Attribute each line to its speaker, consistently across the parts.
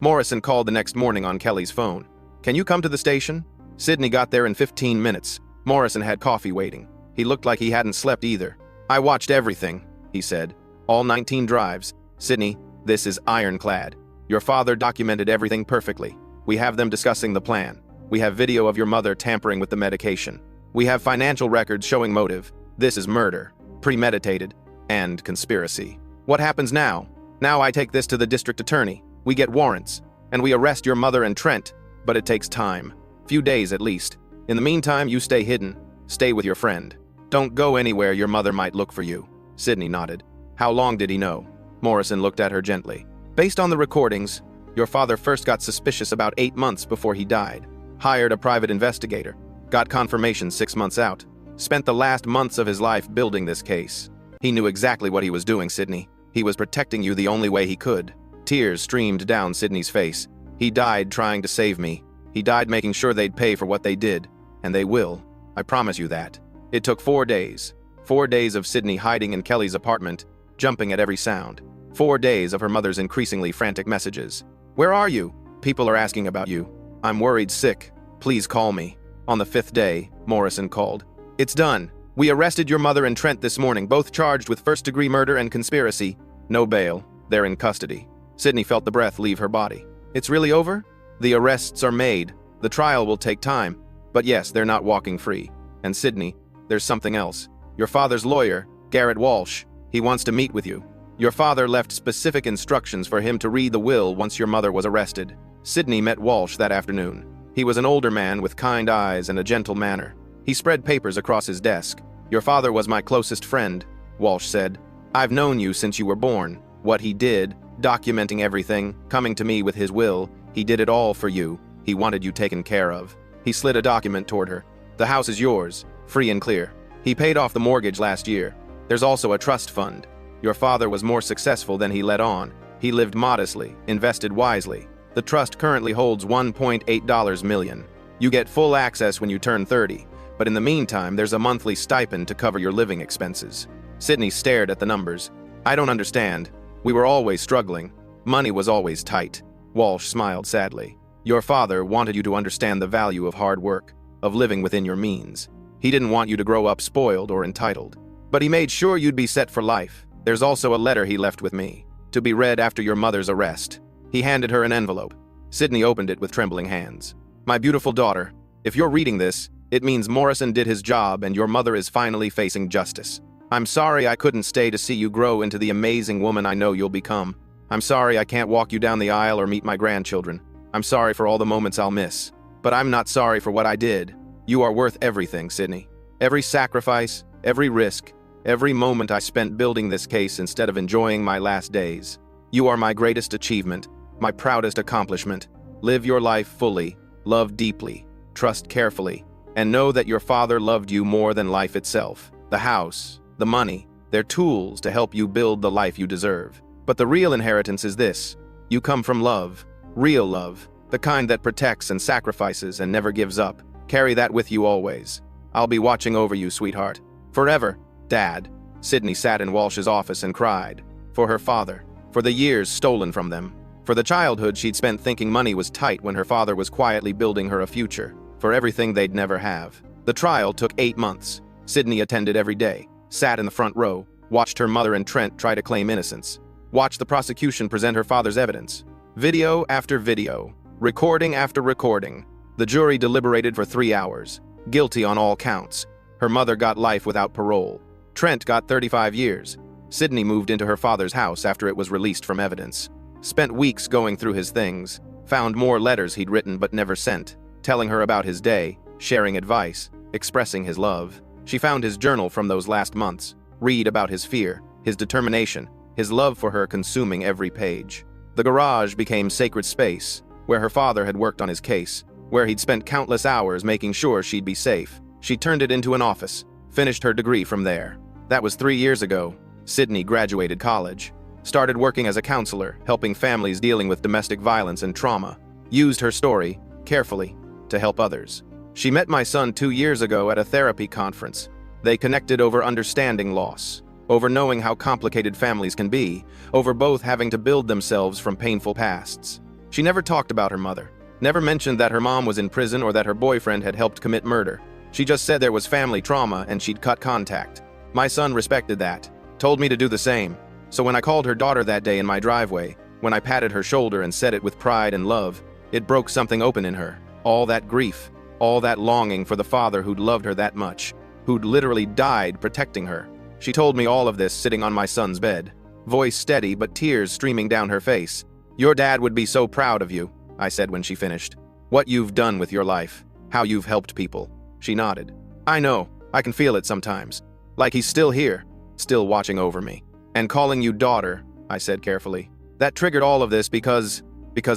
Speaker 1: Morrison called the next morning on Kelly's phone. "Can you come to the station?" Sydney got there in 15 minutes. Morrison had coffee waiting. He looked like he hadn't slept either. "I watched everything," he said. "All 19 drives. Sydney, this is ironclad. Your father documented everything perfectly. We have them discussing the plan. We have video of your mother tampering with the medication. We have financial records showing motive. This is murder, premeditated, and conspiracy. What happens now? Now I take this to the district attorney. We get warrants, and we arrest your mother and Trent, but it takes time. Few days at least. In the meantime, you stay hidden. Stay with your friend. Don't go anywhere, your mother might look for you." Sydney nodded. "How long did he know?" Morrison looked at her gently. "Based on the recordings, your father first got suspicious about 8 months before he died. Hired a private investigator. Got confirmation 6 months out. Spent the last months of his life building this case. He knew exactly what he was doing, Sydney. He was protecting you the only way he could." Tears streamed down Sydney's face. "He died trying to save me. He died making sure they'd pay for what they did. And they will. I promise you that." It took 4 days. 4 days of Sydney hiding in Kelly's apartment, jumping at every sound. 4 days of her mother's increasingly frantic messages. "Where are you? People are asking about you. I'm worried sick. Please call me." On the 5th day, Morrison called. "It's done. We arrested your mother and Trent this morning, both charged with first-degree murder and conspiracy. No bail. They're in custody." Sydney felt the breath leave her body. "It's really over? The arrests are made. The trial will take time. But yes, they're not walking free. And Sydney, there's something else. Your father's lawyer, Garrett Walsh, he wants to meet with you. Your father left specific instructions for him to read the will once your mother was arrested." Sydney met Walsh that afternoon. He was an older man with kind eyes and a gentle manner. He spread papers across his desk. "Your father was my closest friend," Walsh said. "I've known you since you were born. What he did, documenting everything, coming to me with his will, he did it all for you. He wanted you taken care of." He slid a document toward her. "The house is yours, free and clear. He paid off the mortgage last year. There's also a trust fund. Your father was more successful than he let on. He lived modestly, invested wisely. The trust currently holds $1.8 million. You get full access when you turn 30, but in the meantime, there's a monthly stipend to cover your living expenses." Sydney stared at the numbers. "I don't understand. We were always struggling. Money was always tight." Walsh smiled sadly. "Your father wanted you to understand the value of hard work, of living within your means. He didn't want you to grow up spoiled or entitled. But he made sure you'd be set for life. There's also a letter he left with me, to be read after your mother's arrest." He handed her an envelope. Sydney opened it with trembling hands. "My beautiful daughter, if you're reading this, it means Morrison did his job and your mother is finally facing justice. I'm sorry I couldn't stay to see you grow into the amazing woman I know you'll become. I'm sorry I can't walk you down the aisle or meet my grandchildren. I'm sorry for all the moments I'll miss. But I'm not sorry for what I did. You are worth everything, Sydney. Every sacrifice, every risk, every moment I spent building this case instead of enjoying my last days. You are my greatest achievement, my proudest accomplishment. Live your life fully, love deeply, trust carefully, and know that your father loved you more than life itself. The house, the money, they're tools to help you build the life you deserve. But the real inheritance is this. You come from love, real love, the kind that protects and sacrifices and never gives up. Carry that with you always. I'll be watching over you, sweetheart. Forever, Dad." Sydney sat in Walsh's office and cried. For her father, for the years stolen from them, for the childhood she'd spent thinking money was tight when her father was quietly building her a future, for everything they'd never have. The trial took 8 months. Sydney attended every day, sat in the front row, watched her mother and Trent try to claim innocence, watched the prosecution present her father's evidence. Video after video, recording after recording. The jury deliberated for 3 hours, guilty on all counts. Her mother got life without parole. Trent got 35 years. Sydney moved into her father's house after it was released from evidence. Spent weeks going through his things, found more letters he'd written but never sent, telling her about his day, sharing advice, expressing his love. She found his journal from those last months, read about his fear, his determination, his love for her consuming every page. The garage became sacred space, where her father had worked on his case, where he'd spent countless hours making sure she'd be safe. She turned it into an office, finished her degree from there. That was 3 years ago. Sydney graduated college, started working as a counselor, helping families dealing with domestic violence and trauma. Used her story, carefully, to help others. She met my son 2 years ago at a therapy conference. They connected over understanding loss, over knowing how complicated families can be, over both having to build themselves from painful pasts. She never talked about her mother. Never mentioned that her mom was in prison or that her boyfriend had helped commit murder. She just said there was family trauma and she'd cut contact. My son respected that, told me to do the same. So when I called her daughter that day in my driveway, when I patted her shoulder and said it with pride and love, it broke something open in her. All that grief, all that longing for the father who'd loved her that much, who'd literally died protecting her. She told me all of this sitting on my son's bed, voice steady but tears streaming down her face. "Your dad would be so proud of you," I said when she finished. "What you've done with your life, how you've helped people." She nodded. "I know, I can feel it sometimes. Like he's still here, still watching over me. And calling you daughter," I said carefully. "That triggered all of this because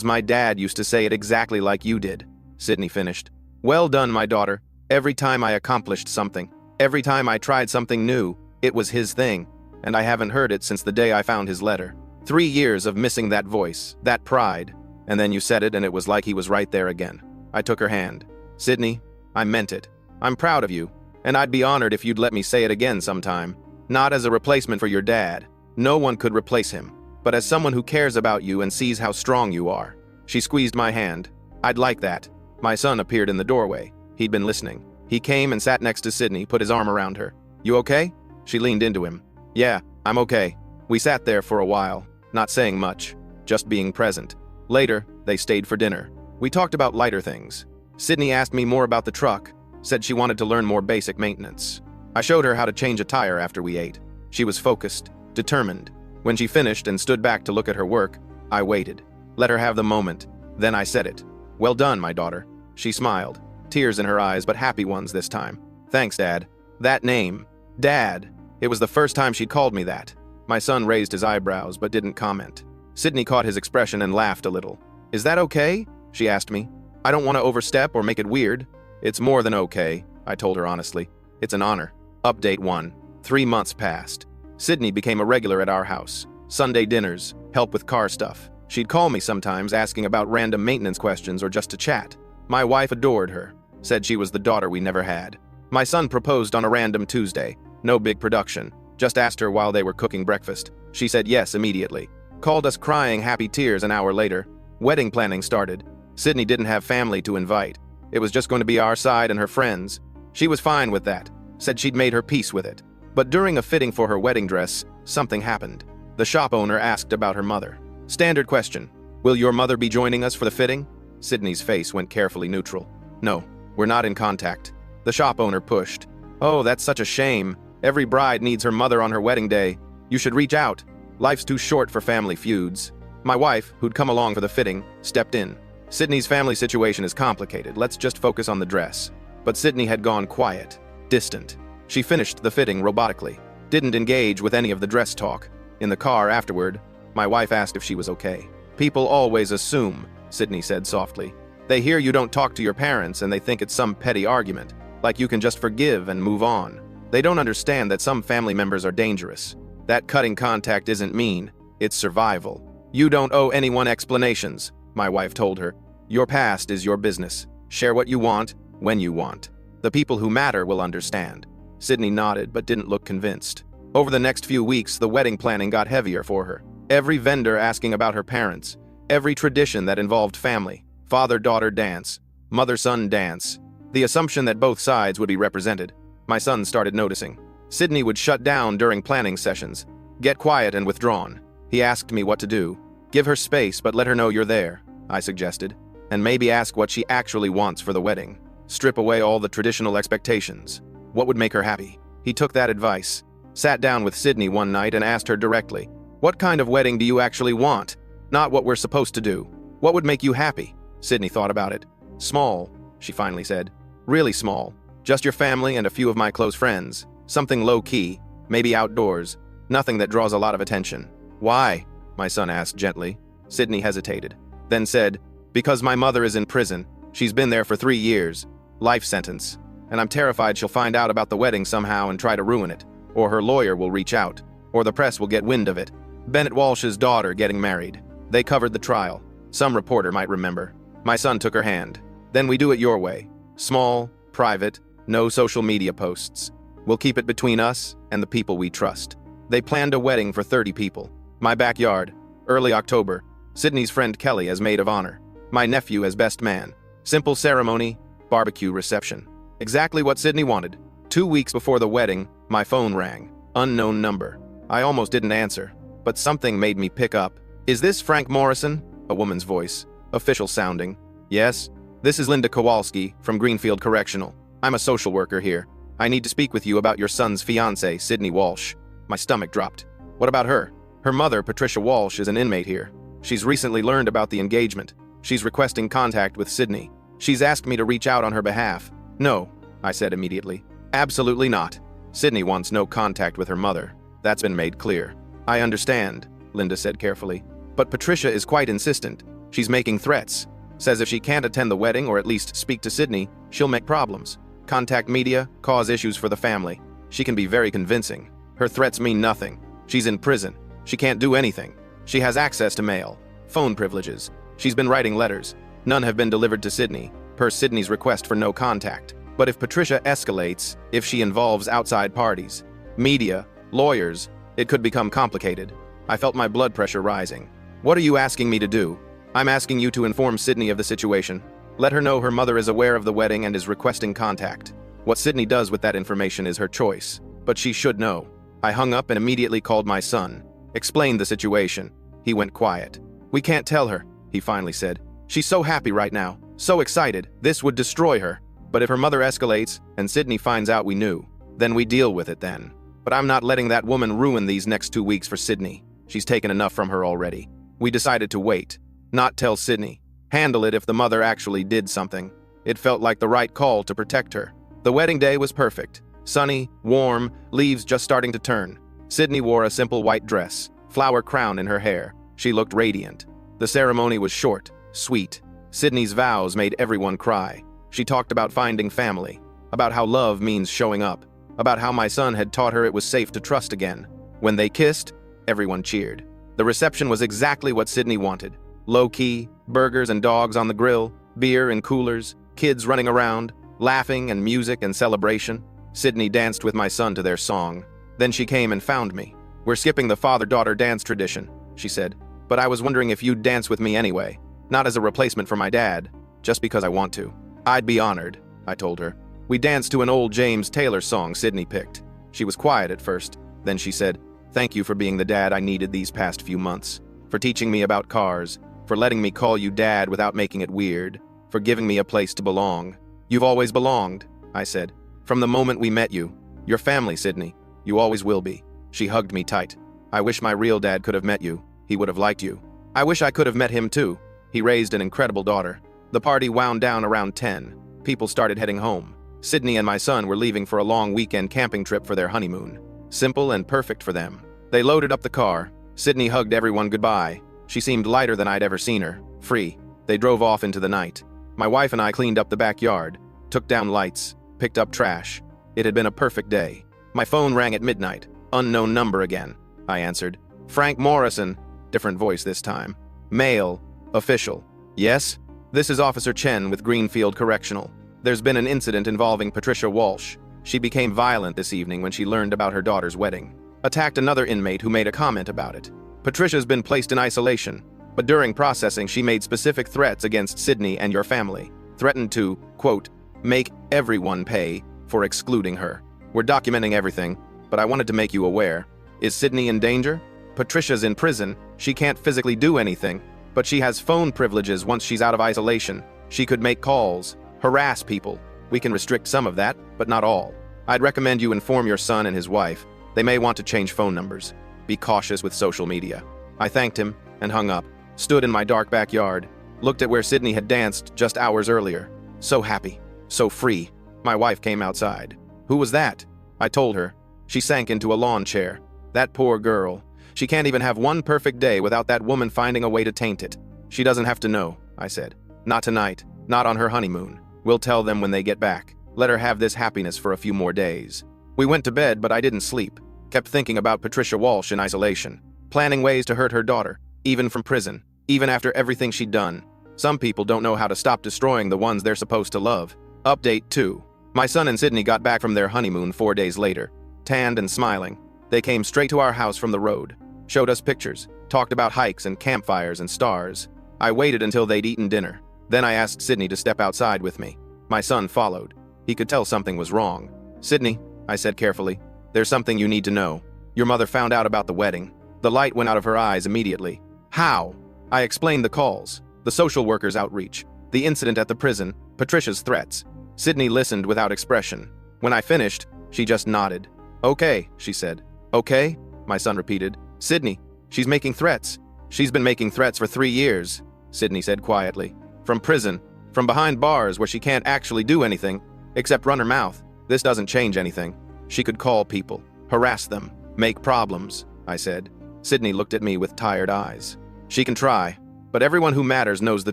Speaker 1: my dad used to say it exactly like you did," Sydney finished. "Well done, my daughter. Every time I accomplished something, every time I tried something new, it was his thing, and I haven't heard it since the day I found his letter. 3 years of missing that voice, that pride, and then you said it and it was like he was right there again." I took her hand. "Sydney, I meant it. I'm proud of you, and I'd be honored if you'd let me say it again sometime. Not as a replacement for your dad. No one could replace him, but as someone who cares about you and sees how strong you are." She squeezed my hand. "I'd like that." My son appeared in the doorway. He'd been listening. He came and sat next to Sydney, put his arm around her. "You okay?" She leaned into him. "Yeah, I'm okay." We sat there for a while, not saying much, just being present. Later, they stayed for dinner. We talked about lighter things. Sydney asked me more about the truck, said she wanted to learn more basic maintenance. I showed her how to change a tire after we ate. She was focused, determined. When she finished and stood back to look at her work, I waited. Let her have the moment. Then I said it. "Well done, my daughter." She smiled, tears in her eyes, but happy ones this time. "Thanks, Dad." That name, Dad. It was the first time she'd called me that. My son raised his eyebrows but didn't comment. Sydney caught his expression and laughed a little. "Is that okay?" she asked me. "I don't want to overstep or make it weird." "It's more than okay," I told her honestly. "It's an honor." Update 1. 3 months passed. Sydney became a regular at our house. Sunday dinners, help with car stuff. She'd call me sometimes asking about random maintenance questions or just to chat. My wife adored her, said she was the daughter we never had. My son proposed on a random Tuesday. No big production. Just asked her while they were cooking breakfast. She said yes immediately. Called us crying happy tears an hour later. Wedding planning started. Sydney didn't have family to invite. It was just going to be our side and her friends. She was fine with that. Said she'd made her peace with it. But during a fitting for her wedding dress, something happened. The shop owner asked about her mother. Standard question. "Will your mother be joining us for the fitting?" Sydney's face went carefully neutral. "No, we're not in contact." The shop owner pushed. "Oh, that's such a shame. Every bride needs her mother on her wedding day. You should reach out. Life's too short for family feuds." My wife, who'd come along for the fitting, stepped in. "Sydney's family situation is complicated. Let's just focus on the dress." But Sydney had gone quiet, distant. She finished the fitting robotically. Didn't engage with any of the dress talk. In the car afterward, my wife asked if she was okay. "People always assume," Sydney said softly. "They hear you don't talk to your parents and they think it's some petty argument, like you can just forgive and move on. They don't understand that some family members are dangerous. That cutting contact isn't mean, it's survival. You don't owe anyone explanations," my wife told her. "Your past is your business. Share what you want, when you want. The people who matter will understand." Sydney nodded but didn't look convinced. Over the next few weeks, the wedding planning got heavier for her. Every vendor asking about her parents. Every tradition that involved family. Father-daughter dance. Mother-son dance. The assumption that both sides would be represented. My son started noticing. Sydney would shut down during planning sessions. Get quiet and withdrawn. He asked me what to do. "Give her space but let her know you're there," I suggested. "And maybe ask what she actually wants for the wedding. Strip away all the traditional expectations. What would make her happy?" He took that advice. Sat down with Sydney one night and asked her directly, "What kind of wedding do you actually want? Not what we're supposed to do. What would make you happy?" Sydney thought about it. "Small," she finally said. "Really small. Just your family and a few of my close friends. Something low-key, maybe outdoors. Nothing that draws a lot of attention." "Why?" my son asked gently. Sydney hesitated, then said, "Because my mother is in prison. She's been there for 3 years. Life sentence. And I'm terrified she'll find out about the wedding somehow and try to ruin it. Or her lawyer will reach out. Or the press will get wind of it. Bennett Walsh's daughter getting married. They covered the trial. Some reporter might remember." My son took her hand. "Then we do it your way. Small, private, no social media posts. We'll keep it between us and the people we trust." They planned a wedding for 30 people. My backyard, early October. Sydney's friend Kelly as maid of honor. My nephew as best man. Simple ceremony, barbecue reception. Exactly what Sydney wanted. 2 weeks before the wedding, my phone rang. Unknown number. I almost didn't answer, but something made me pick up. Is this Frank Morrison? A woman's voice. Official sounding. Yes. This is Linda Kowalski from Greenfield Correctional. I'm a social worker here. I need to speak with you about your son's fiancée, Sydney Walsh. My stomach dropped. What about her? Her mother, Patricia Walsh, is an inmate here. She's recently learned about the engagement. She's requesting contact with Sydney. She's asked me to reach out on her behalf. No, I said immediately. Absolutely not. Sydney wants no contact with her mother. That's been made clear. I understand, Linda said carefully. But Patricia is quite insistent. She's making threats. Says if she can't attend the wedding or at least speak to Sydney, she'll make problems. Contact media, cause issues for the family. She can be very convincing. Her threats mean nothing. She's in prison. She can't do anything. She has access to mail, phone privileges. She's been writing letters. None have been delivered to Sydney, per Sydney's request for no contact. But if Patricia escalates, if she involves outside parties, media, lawyers, it could become complicated. I felt my blood pressure rising. What are you asking me to do? I'm asking you to inform Sydney of the situation. Let her know her mother is aware of the wedding and is requesting contact. What Sydney does with that information is her choice, but she should know. I hung up and immediately called my son. Explained the situation. He went quiet. We can't tell her, he finally said. She's so happy right now, so excited, this would destroy her. But if her mother escalates and Sydney finds out we knew, then we deal with it then. But I'm not letting that woman ruin these next 2 weeks for Sydney. She's taken enough from her already. We decided to wait, not tell Sydney. Handle it if the mother actually did something. It felt like the right call to protect her. The wedding day was perfect. Sunny, warm, leaves just starting to turn. Sydney wore a simple white dress, flower crown in her hair. She looked radiant. The ceremony was short, sweet. Sydney's vows made everyone cry. She talked about finding family, about how love means showing up, about how my son had taught her it was safe to trust again. When they kissed, everyone cheered. The reception was exactly what Sydney wanted. Low-key, burgers and dogs on the grill, beer in coolers, kids running around, laughing and music and celebration. Sydney danced with my son to their song. Then she came and found me. We're skipping the father-daughter dance tradition, she said. But I was wondering if you'd dance with me anyway. Not as a replacement for my dad, just because I want to. I'd be honored, I told her. We danced to an old James Taylor song Sydney picked. She was quiet at first. Then she said, "Thank you for being the dad I needed these past few months. For teaching me about cars. For letting me call you dad without making it weird. For giving me a place to belong. You've always belonged," I said. "From the moment we met you. Your family, Sydney. You always will be." She hugged me tight. "I wish my real dad could have met you. He would have liked you. I wish I could have met him too. He raised an incredible daughter." The party wound down around 10. People started heading home. Sydney and my son were leaving for a long weekend camping trip for their honeymoon. Simple and perfect for them. They loaded up the car. Sydney hugged everyone goodbye. She seemed lighter than I'd ever seen her. Free. They drove off into the night. My wife and I cleaned up the backyard, took down lights, picked up trash. It had been a perfect day. My phone rang at midnight. Unknown number again. I answered. "Frank Morrison." Different voice this time. Male. Official. "Yes? This is Officer Chen with Greenfield Correctional. There's been an incident involving Patricia Walsh. She became violent this evening when she learned about her daughter's wedding. Attacked another inmate who made a comment about it. Patricia's been placed in isolation, but during processing she made specific threats against Sydney and your family. Threatened to, quote, make everyone pay for excluding her. We're documenting everything, but I wanted to make you aware. Is Sydney in danger? Patricia's in prison. She can't physically do anything, but she has phone privileges once she's out of isolation. She could make calls, harass people. We can restrict some of that, but not all. I'd recommend you inform your son and his wife. They may want to change phone numbers. Be cautious with social media." I thanked him and hung up, stood in my dark backyard, looked at where Sydney had danced just hours earlier. So happy, so free. My wife came outside. "Who was that?" I told her. She sank into a lawn chair. "That poor girl. She can't even have one perfect day without that woman finding a way to taint it. She doesn't have to know," I said. "Not tonight, not on her honeymoon. We'll tell them when they get back. Let her have this happiness for a few more days." We went to bed, but I didn't sleep. Kept thinking about Patricia Walsh in isolation. Planning ways to hurt her daughter, even from prison, even after everything she'd done. Some people don't know how to stop destroying the ones they're supposed to love. Update 2. My son and Sydney got back from their honeymoon 4 days later. Tanned and smiling. They came straight to our house from the road. showed us pictures, talked about hikes and campfires and stars. I waited until they'd eaten dinner. Then I asked Sydney to step outside with me. My son followed. He could tell something was wrong. "Sydney," I said carefully, "there's something you need to know. Your mother found out about the wedding." The light went out of her eyes immediately. "How?" I explained the calls, the social worker's outreach, the incident at the prison, Patricia's threats. Sydney listened without expression. When I finished, she just nodded. "Okay," she said. "Okay?" my son repeated. "Sydney, she's making threats. She's been making threats for 3 years," Sydney said quietly. "From prison, from behind bars where she can't actually do anything, except run her mouth. This doesn't change anything. She could call people, harass them, make problems," I said. Sydney looked at me with tired eyes. "She can try, but everyone who matters knows the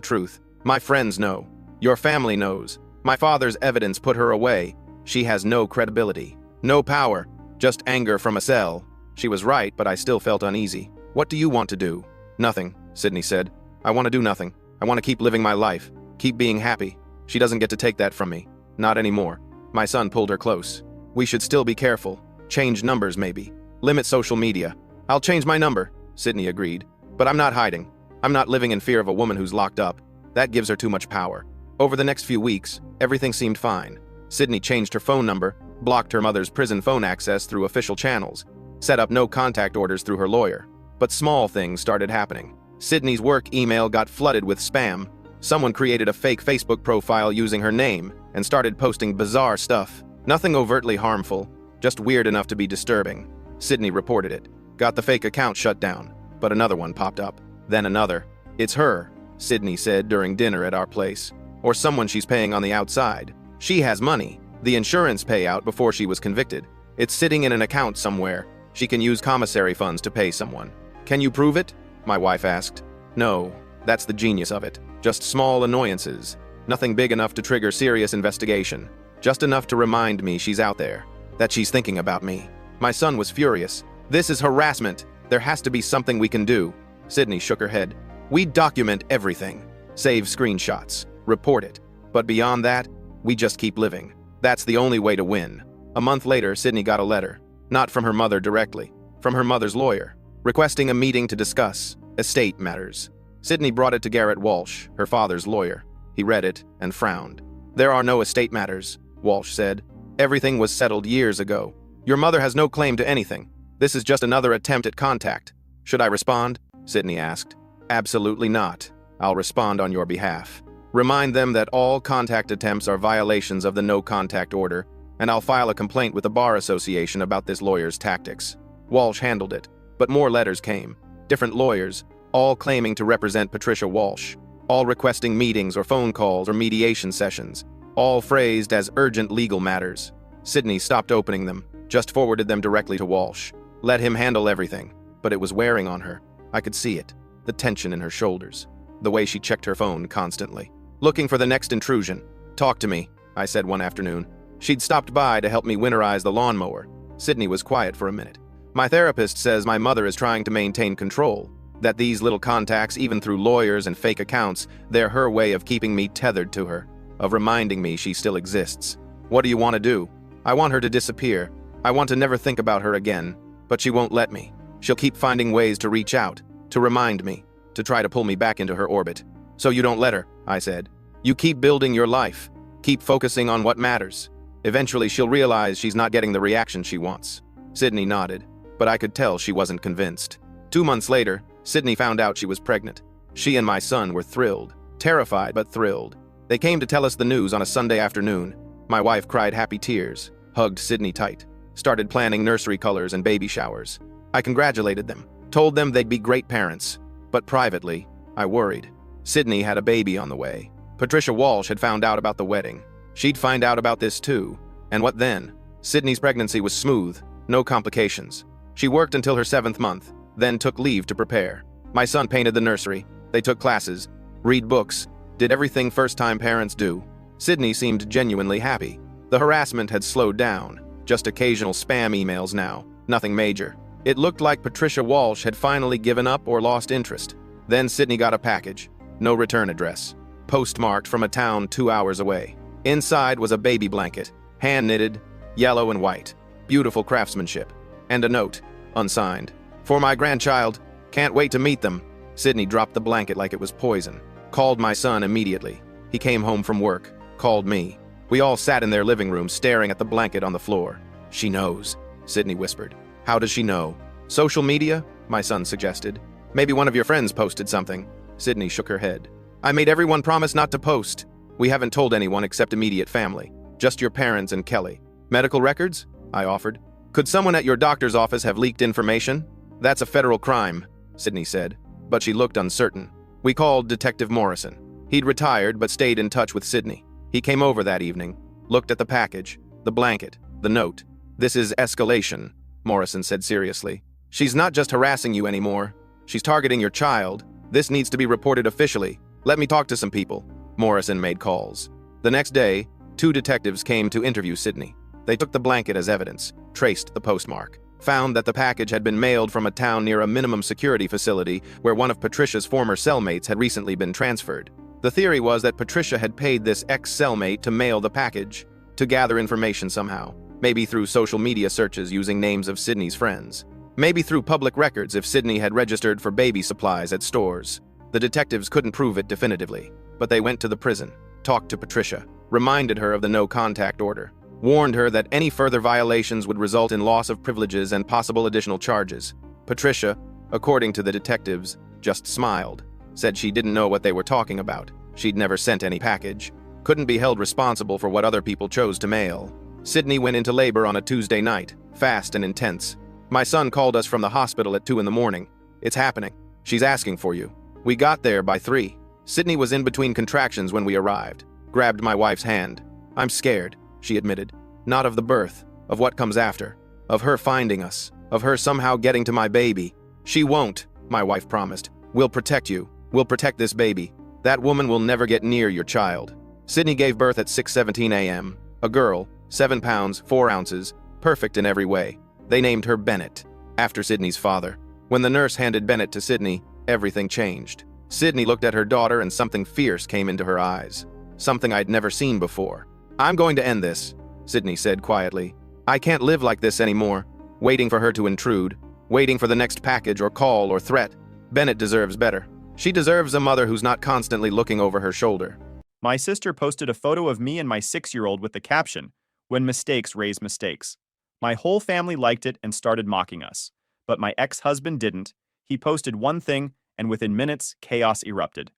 Speaker 1: truth. My friends know. Your family knows. My father's evidence put her away. She has no credibility, no power, just anger from a cell." She was right, but I still felt uneasy. "What do you want to do?" "Nothing," Sydney said. "I want to do nothing. I want to keep living my life, keep being happy. She doesn't get to take that from me. Not anymore." My son pulled her close. "We should still be careful. Change numbers maybe. Limit social media." "I'll change my number," Sydney agreed. "But I'm not hiding. I'm not living in fear of a woman who's locked up. That gives her too much power." Over the next few weeks, everything seemed fine. Sydney changed her phone number, blocked her mother's prison phone access through official channels, set up no contact orders through her lawyer. But small things started happening. Sydney's work email got flooded with spam. Someone created a fake Facebook profile using her name and started posting bizarre stuff. Nothing overtly harmful, just weird enough to be disturbing. Sydney reported it, got the fake account shut down, but another one popped up. Then another. "It's her," Sydney said during dinner at our place. "Or someone she's paying on the outside. She has money, the insurance payout before she was convicted. It's sitting in an account somewhere. She can use commissary funds to pay someone." "Can you prove it?" my wife asked. "No, that's the genius of it. Just small annoyances. Nothing big enough to trigger serious investigation. Just enough to remind me she's out there, that she's thinking about me." My son was furious. "This is harassment. There has to be something we can do." Sydney shook her head. "We document everything. Save screenshots. Report it. But beyond that, we just keep living. That's the only way to win." A month later, Sydney got a letter. Not from her mother directly, from her mother's lawyer, requesting a meeting to discuss estate matters. Sydney brought it to Garrett Walsh, her father's lawyer. He read it and frowned. "There are no estate matters," Walsh said. "Everything was settled years ago. Your mother has no claim to anything. This is just another attempt at contact." "Should I respond?" Sydney asked. "Absolutely not. I'll respond on your behalf. Remind them that all contact attempts are violations of the no contact order, and I'll file a complaint with the Bar Association about this lawyer's tactics." Walsh handled it, but more letters came. Different lawyers, all claiming to represent Patricia Walsh, all requesting meetings or phone calls or mediation sessions, all phrased as urgent legal matters. Sydney stopped opening them, just forwarded them directly to Walsh. Let him handle everything, but it was wearing on her. I could see it, the tension in her shoulders, the way she checked her phone constantly. Looking for the next intrusion. "Talk to me," I said one afternoon. She'd stopped by to help me winterize the lawnmower. Sydney was quiet for a minute. "My therapist says my mother is trying to maintain control, that these little contacts, even through lawyers and fake accounts, they're her way of keeping me tethered to her, of reminding me she still exists. What do you want to do?" "I want her to disappear. I want to never think about her again, but she won't let me. She'll keep finding ways to reach out, to remind me, to try to pull me back into her orbit." "So you don't let her," I said. "You keep building your life, keep focusing on what matters. Eventually she'll realize she's not getting the reaction she wants." Sydney nodded, but I could tell she wasn't convinced. 2 months later, Sydney found out she was pregnant. She and my son were thrilled, terrified but thrilled. They came to tell us the news on a Sunday afternoon. My wife cried happy tears, hugged Sydney tight, started planning nursery colors and baby showers. I congratulated them, told them they'd be great parents. But privately, I worried. Sydney had a baby on the way. Patricia Walsh had found out about the wedding. She'd find out about this too. And what then? Sydney's pregnancy was smooth, no complications. She worked until her 7th month, then took leave to prepare. My son painted the nursery. They took classes, read books, did everything first-time parents do. Sydney seemed genuinely happy. The harassment had slowed down, just occasional spam emails now, nothing major. It looked like Patricia Walsh had finally given up or lost interest. Then Sydney got a package, no return address, postmarked from a town 2 hours away. Inside was a baby blanket, hand-knitted, yellow and white, beautiful craftsmanship, and a note, unsigned. For my grandchild. Can't wait to meet them. Sydney dropped the blanket like it was poison. Called my son immediately. He came home from work. Called me. We all sat in their living room staring at the blanket on the floor. She knows, Sydney whispered. How does she know? Social media? My son suggested. Maybe one of your friends posted something. Sydney shook her head. I made everyone promise not to post. We haven't told anyone except immediate family. Just your parents and Kelly. Medical records? I offered. Could someone at your doctor's office have leaked information? That's a federal crime, Sydney said, but she looked uncertain. We called Detective Morrison. He'd retired but stayed in touch with Sydney. He came over that evening, looked at the package, the blanket, the note. This is escalation, Morrison said seriously. She's not just harassing you anymore. She's targeting your child. This needs to be reported officially. Let me talk to some people. Morrison made calls. The next day, 2 detectives came to interview Sydney. They took the blanket as evidence, traced the postmark, found that the package had been mailed from a town near a minimum security facility where one of Patricia's former cellmates had recently been transferred. The theory was that Patricia had paid this ex-cellmate to mail the package, to gather information somehow, maybe through social media searches using names of Sydney's friends, maybe through public records if Sydney had registered for baby supplies at stores. The detectives couldn't prove it definitively, but they went to the prison, talked to Patricia, reminded her of the no-contact order, warned her that any further violations would result in loss of privileges and possible additional charges. Patricia, according to the detectives, just smiled, said she didn't know what they were talking about. She'd never sent any package, couldn't be held responsible for what other people chose to mail. Sydney went into labor on a Tuesday night, fast and intense. My son called us from the hospital at 2 in the morning. It's happening. She's asking for you. We got there by 3. Sydney was in between contractions when we arrived, grabbed my wife's hand. I'm scared, she admitted. Not of the birth, of what comes after, of her finding us, of her somehow getting to my baby. She won't, my wife promised. We'll protect you. We'll protect this baby. That woman will never get near your child. Sydney gave birth at 6:17 a.m. A girl, 7 pounds, 4 ounces, perfect in every way. They named her Bennett, after Sydney's father. When the nurse handed Bennett to Sydney, everything changed. Sydney looked at her daughter and something fierce came into her eyes. Something I'd never seen before. I'm going to end this, Sydney said quietly. I can't live like this anymore, waiting for her to intrude, waiting for the next package or call or threat. Bennett deserves better. She deserves a mother who's not constantly looking over her shoulder.
Speaker 2: My sister posted a photo of me and my 6-year-old with the caption, "When mistakes raise mistakes." My whole family liked it and started mocking us. But my ex-husband didn't. He posted one thing, and within minutes, chaos erupted.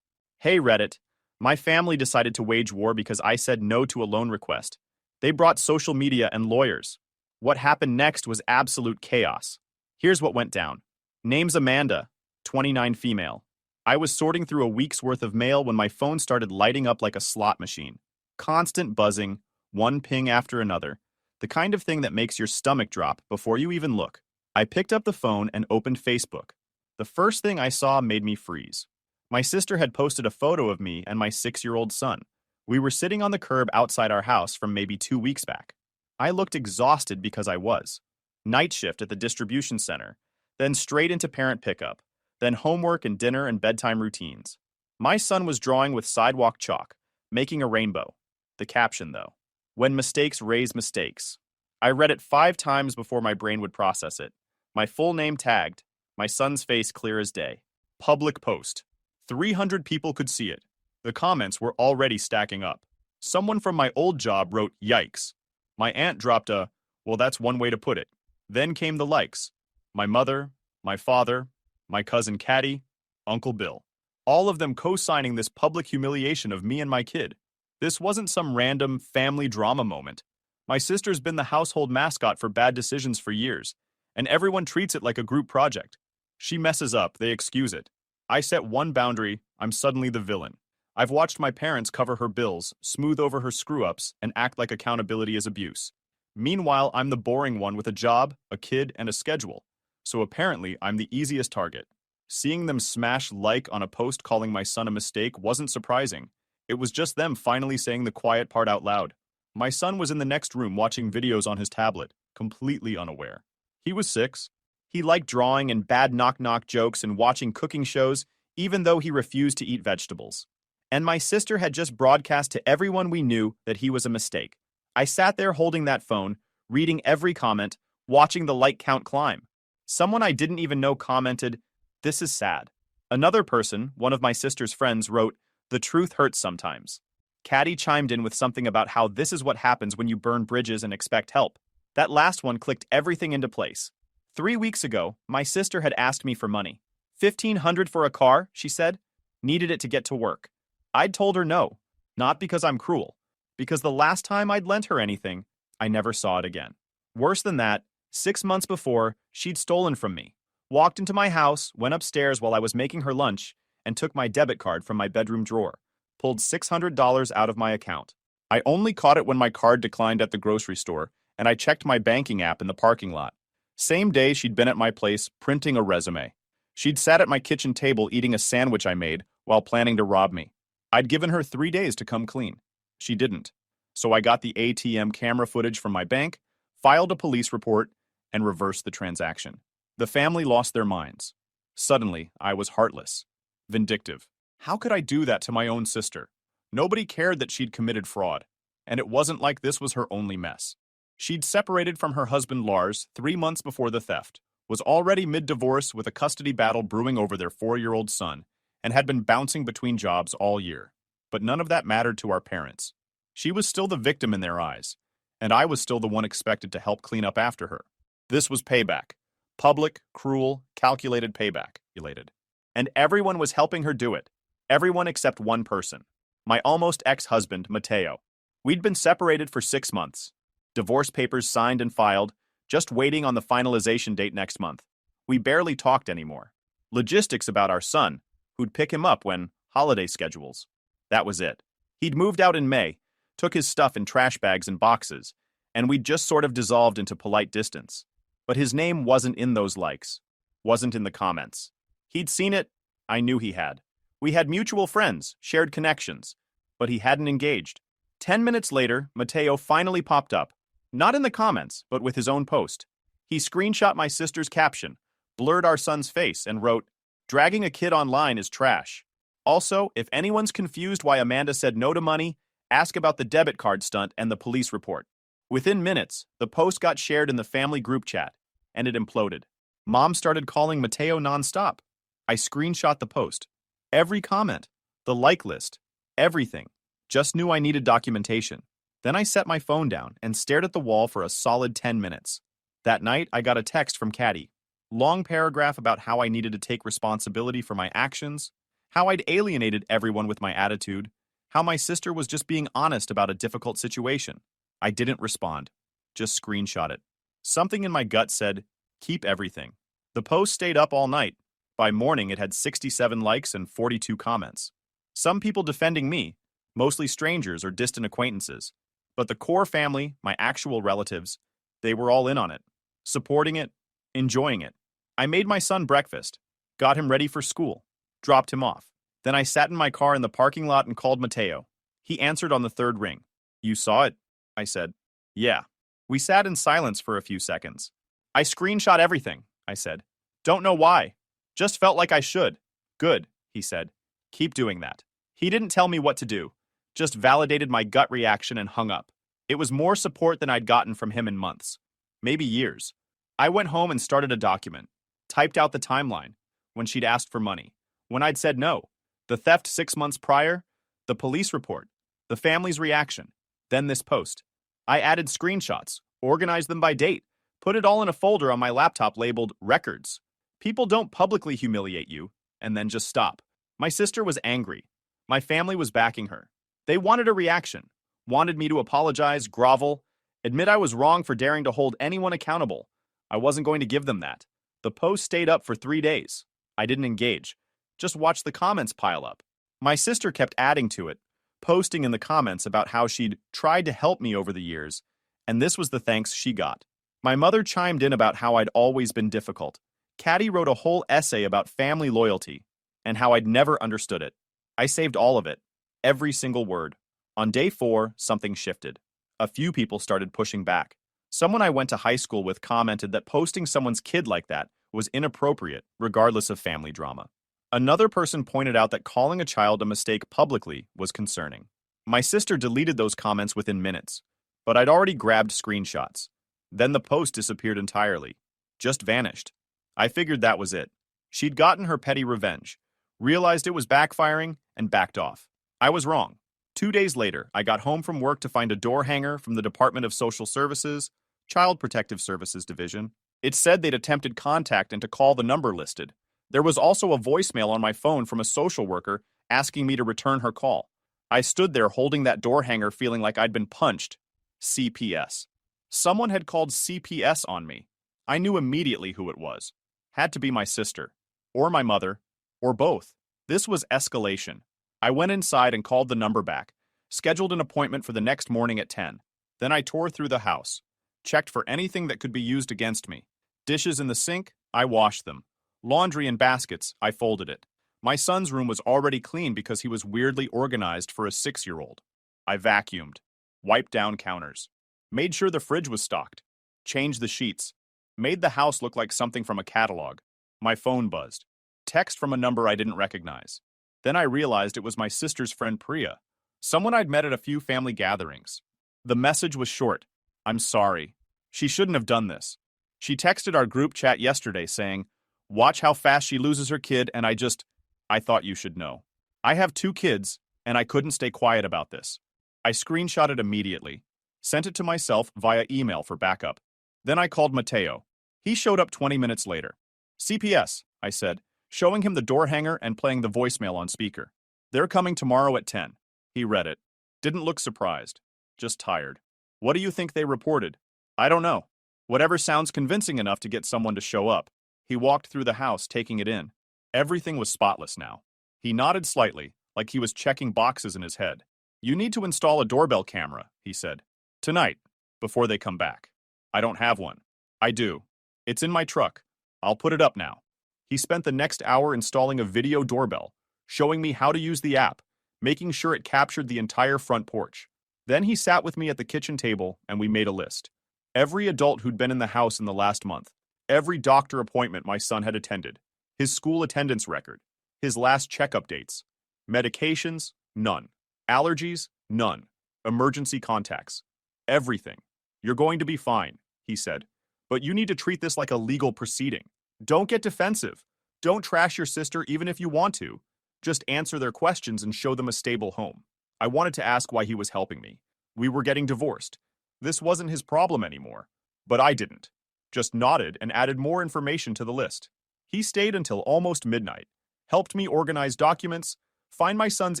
Speaker 2: Hey Reddit, my family decided to wage war because I said no to a loan request. They brought social media and lawyers. What happened next was absolute chaos. Here's what went down. Name's Amanda, 29 female. I was sorting through a week's worth of mail when my phone started lighting up like a slot machine. Constant buzzing, one ping after another. The kind of thing that makes your stomach drop before you even look. I picked up the phone and opened Facebook. The first thing I saw made me freeze. My sister had posted a photo of me and my 6-year-old son. We were sitting on the curb outside our house from maybe 2 weeks back. I looked exhausted because I was. Night shift at the distribution center, then straight into parent pickup, then homework and dinner and bedtime routines. My son was drawing with sidewalk chalk, making a rainbow. The caption, though, "When mistakes raise mistakes." I read it 5 times before my brain would process it. My full name tagged, my son's face clear as day. Public post. 300 people could see it. The comments were already stacking up. Someone from my old job wrote, "Yikes." My aunt dropped a, "Well, that's one way to put it." Then came the likes. My mother, my father, my cousin Caddy, Uncle Bill. All of them co-signing this public humiliation of me and my kid. This wasn't some random family drama moment. My sister's been the household mascot for bad decisions for years, and everyone treats it like a group project. She messes up, they excuse it. I set one boundary, I'm suddenly the villain. I've watched my parents cover her bills, smooth over her screw-ups, and act like accountability is abuse. Meanwhile, I'm the boring one with a job, a kid, and a schedule. So apparently, I'm the easiest target. Seeing them smash like on a post calling my son a mistake wasn't surprising. It was just them finally saying the quiet part out loud. My son was in the next room watching videos on his tablet, completely unaware. He was 6. He liked drawing and bad knock-knock jokes and watching cooking shows, even though he refused to eat vegetables. And my sister had just broadcast to everyone we knew that he was a mistake. I sat there holding that phone, reading every comment, watching the like count climb. Someone I didn't even know commented, "This is sad." Another person, one of my sister's friends, wrote, "The truth hurts sometimes." Caddy chimed in with something about how this is what happens when you burn bridges and expect help. That last one clicked everything into place. 3 weeks ago, my sister had asked me for money. 1,500 for a car, she said. Needed it to get to work. I'd told her no. Not because I'm cruel. Because the last time I'd lent her anything, I never saw it again. Worse than that, 6 months before, she'd stolen from me. Walked into my house, went upstairs while I was making her lunch, and took my debit card from my bedroom drawer. Pulled $600 out of my account. I only caught it when my card declined at the grocery store, and I checked my banking app in the parking lot. Same day she'd been at my place printing a resume. She'd sat at my kitchen table eating a sandwich I made while planning to rob me. I'd given her 3 days to come clean. She didn't. So I got the ATM camera footage from my bank, filed a police report, and reversed the transaction. The family lost their minds. Suddenly, I was heartless. Vindictive. How could I do that to my own sister? Nobody cared that she'd committed fraud. And it wasn't like this was her only mess. She'd separated from her husband Lars 3 months before the theft, was already mid-divorce with a custody battle brewing over their 4-year-old son, and had been bouncing between jobs all year. But none of that mattered to our parents. She was still the victim in their eyes, and I was still the one expected to help clean up after her. This was payback. Public, cruel, calculated payback, elated. And everyone was helping her do it. Everyone except one person. My almost ex-husband, Matteo. We'd been separated for 6 months. Divorce papers signed and filed, just waiting on the finalization date next month. We barely talked anymore. Logistics about our son, who'd pick him up when holiday schedules. That was it. He'd moved out in May, took his stuff in trash bags and boxes, and we'd just sort of dissolved into polite distance. But his name wasn't in those likes, wasn't in the comments. He'd seen it, I knew he had. We had mutual friends, shared connections, but he hadn't engaged. 10 minutes later, Matteo finally popped up. Not in the comments, but with his own post. He screenshot my sister's caption, blurred our son's face, and wrote, "Dragging a kid online is trash. Also, if anyone's confused why Amanda said no to money, ask about the debit card stunt and the police report." Within minutes, the post got shared in the family group chat, and it imploded. Mom started calling Matteo nonstop. I screenshot the post. Every comment, the like list, everything. Just knew I needed documentation. Then I set my phone down and stared at the wall for a solid 10 minutes. That night, I got a text from Caddy. Long paragraph about how I needed to take responsibility for my actions, how I'd alienated everyone with my attitude, how my sister was just being honest about a difficult situation. I didn't respond, just screenshot it. Something in my gut said, keep everything. The post stayed up all night. By morning, it had 67 likes and 42 comments. Some people defending me, mostly strangers or distant acquaintances. But the core family, my actual relatives, they were all in on it, supporting it, enjoying it. I made my son breakfast, got him ready for school, dropped him off. Then I sat in my car in the parking lot and called Matteo. He answered on the third ring. "You saw it?" I said. "Yeah." We sat in silence for a few seconds. "I screenshot everything," I said. "Don't know why. Just felt like I should." "Good," he said. "Keep doing that." He didn't tell me what to do, just validated my gut reaction and hung up. It was more support than I'd gotten from him in months, maybe years. I went home and started a document, typed out the timeline, when she'd asked for money, when I'd said no, the theft 6 months prior, the police report, the family's reaction, then this post. I added screenshots, organized them by date, put it all in a folder on my laptop labeled Records. People don't publicly humiliate you, and then just stop. My sister was angry. My family was backing her. They wanted a reaction, wanted me to apologize, grovel, admit I was wrong for daring to hold anyone accountable. I wasn't going to give them that. The post stayed up for 3 days. I didn't engage. Just watched the comments pile up. My sister kept adding to it, posting in the comments about how she'd tried to help me over the years, and this was the thanks she got. My mother chimed in about how I'd always been difficult. Caddy wrote a whole essay about family loyalty and how I'd never understood it. I saved all of it, every single word. On day 4, something shifted. A few people started pushing back. Someone I went to high school with commented that posting someone's kid like that was inappropriate, regardless of family drama. Another person pointed out that calling a child a mistake publicly was concerning. My sister deleted those comments within minutes, but I'd already grabbed screenshots. Then the post disappeared entirely, just vanished. I figured that was it. She'd gotten her petty revenge, realized it was backfiring, and backed off. I was wrong. 2 days later, I got home from work to find a door hanger from the Department of Social Services, Child Protective Services Division. It said they'd attempted contact and to call the number listed. There was also a voicemail on my phone from a social worker asking me to return her call. I stood there holding that door hanger feeling like I'd been punched. CPS. Someone had called CPS on me. I knew immediately who it was. Had to be my sister. Or my mother. Or both. This was escalation. I went inside and called the number back, scheduled an appointment for the next morning at 10. Then I tore through the house, checked for anything that could be used against me. Dishes in the sink, I washed them. Laundry in baskets, I folded it. My son's room was already clean because he was weirdly organized for a 6-year-old. I vacuumed, wiped down counters, made sure the fridge was stocked, changed the sheets, made the house look like something from a catalog. My phone buzzed. Text from a number I didn't recognize. Then I realized it was my sister's friend Priya, someone I'd met at a few family gatherings. The message was short. I'm sorry. She shouldn't have done this. She texted our group chat yesterday saying, "Watch how fast she loses her kid," and I thought you should know. I have 2 kids, and I couldn't stay quiet about this. I screenshot it immediately, sent it to myself via email for backup. Then I called Mateo. He showed up 20 minutes later. CPS, I said, showing him the door hanger and playing the voicemail on speaker. They're coming tomorrow at 10. He read it. Didn't look surprised. Just tired. What do you think they reported? I don't know. Whatever sounds convincing enough to get someone to show up. He walked through the house, taking it in. Everything was spotless now. He nodded slightly, like he was checking boxes in his head. You need to install a doorbell camera, he said. Tonight, before they come back. I don't have one. I do. It's in my truck. I'll put it up now. He spent the next hour installing a video doorbell, showing me how to use the app, making sure it captured the entire front porch. Then he sat with me at the kitchen table and we made a list. Every adult who'd been in the house in the last month, every doctor appointment my son had attended, his school attendance record, his last checkup dates, medications, none, allergies, none, emergency contacts, everything. You're going to be fine, he said, but you need to treat this like a legal proceeding. Don't get defensive. Don't trash your sister even if you want to. Just answer their questions and show them a stable home. I wanted to ask why he was helping me. We were getting divorced. This wasn't his problem anymore. But I didn't. Just nodded and added more information to the list. He stayed until almost midnight, helped me organize documents, find my son's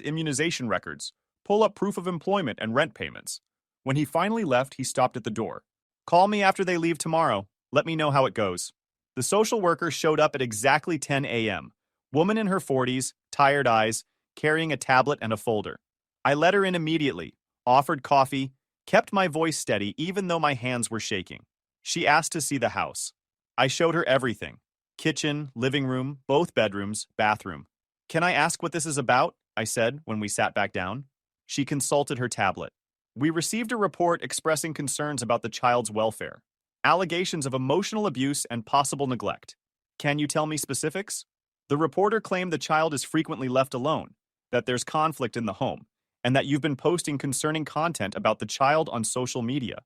Speaker 2: immunization records, pull up proof of employment and rent payments. When he finally left, he stopped at the door. Call me after they leave tomorrow. Let me know how it goes. The social worker showed up at exactly 10 a.m. Woman in her 40s, tired eyes, carrying a tablet and a folder. I let her in immediately, offered coffee, kept my voice steady even though my hands were shaking. She asked to see the house. I showed her everything. Kitchen, living room, both bedrooms, bathroom. Can I ask what this is about? I said when we sat back down. She consulted her tablet. We received a report expressing concerns about the child's welfare. Allegations of emotional abuse and possible neglect. Can you tell me specifics? The reporter claimed the child is frequently left alone, that there's conflict in the home, and that you've been posting concerning content about the child on social media.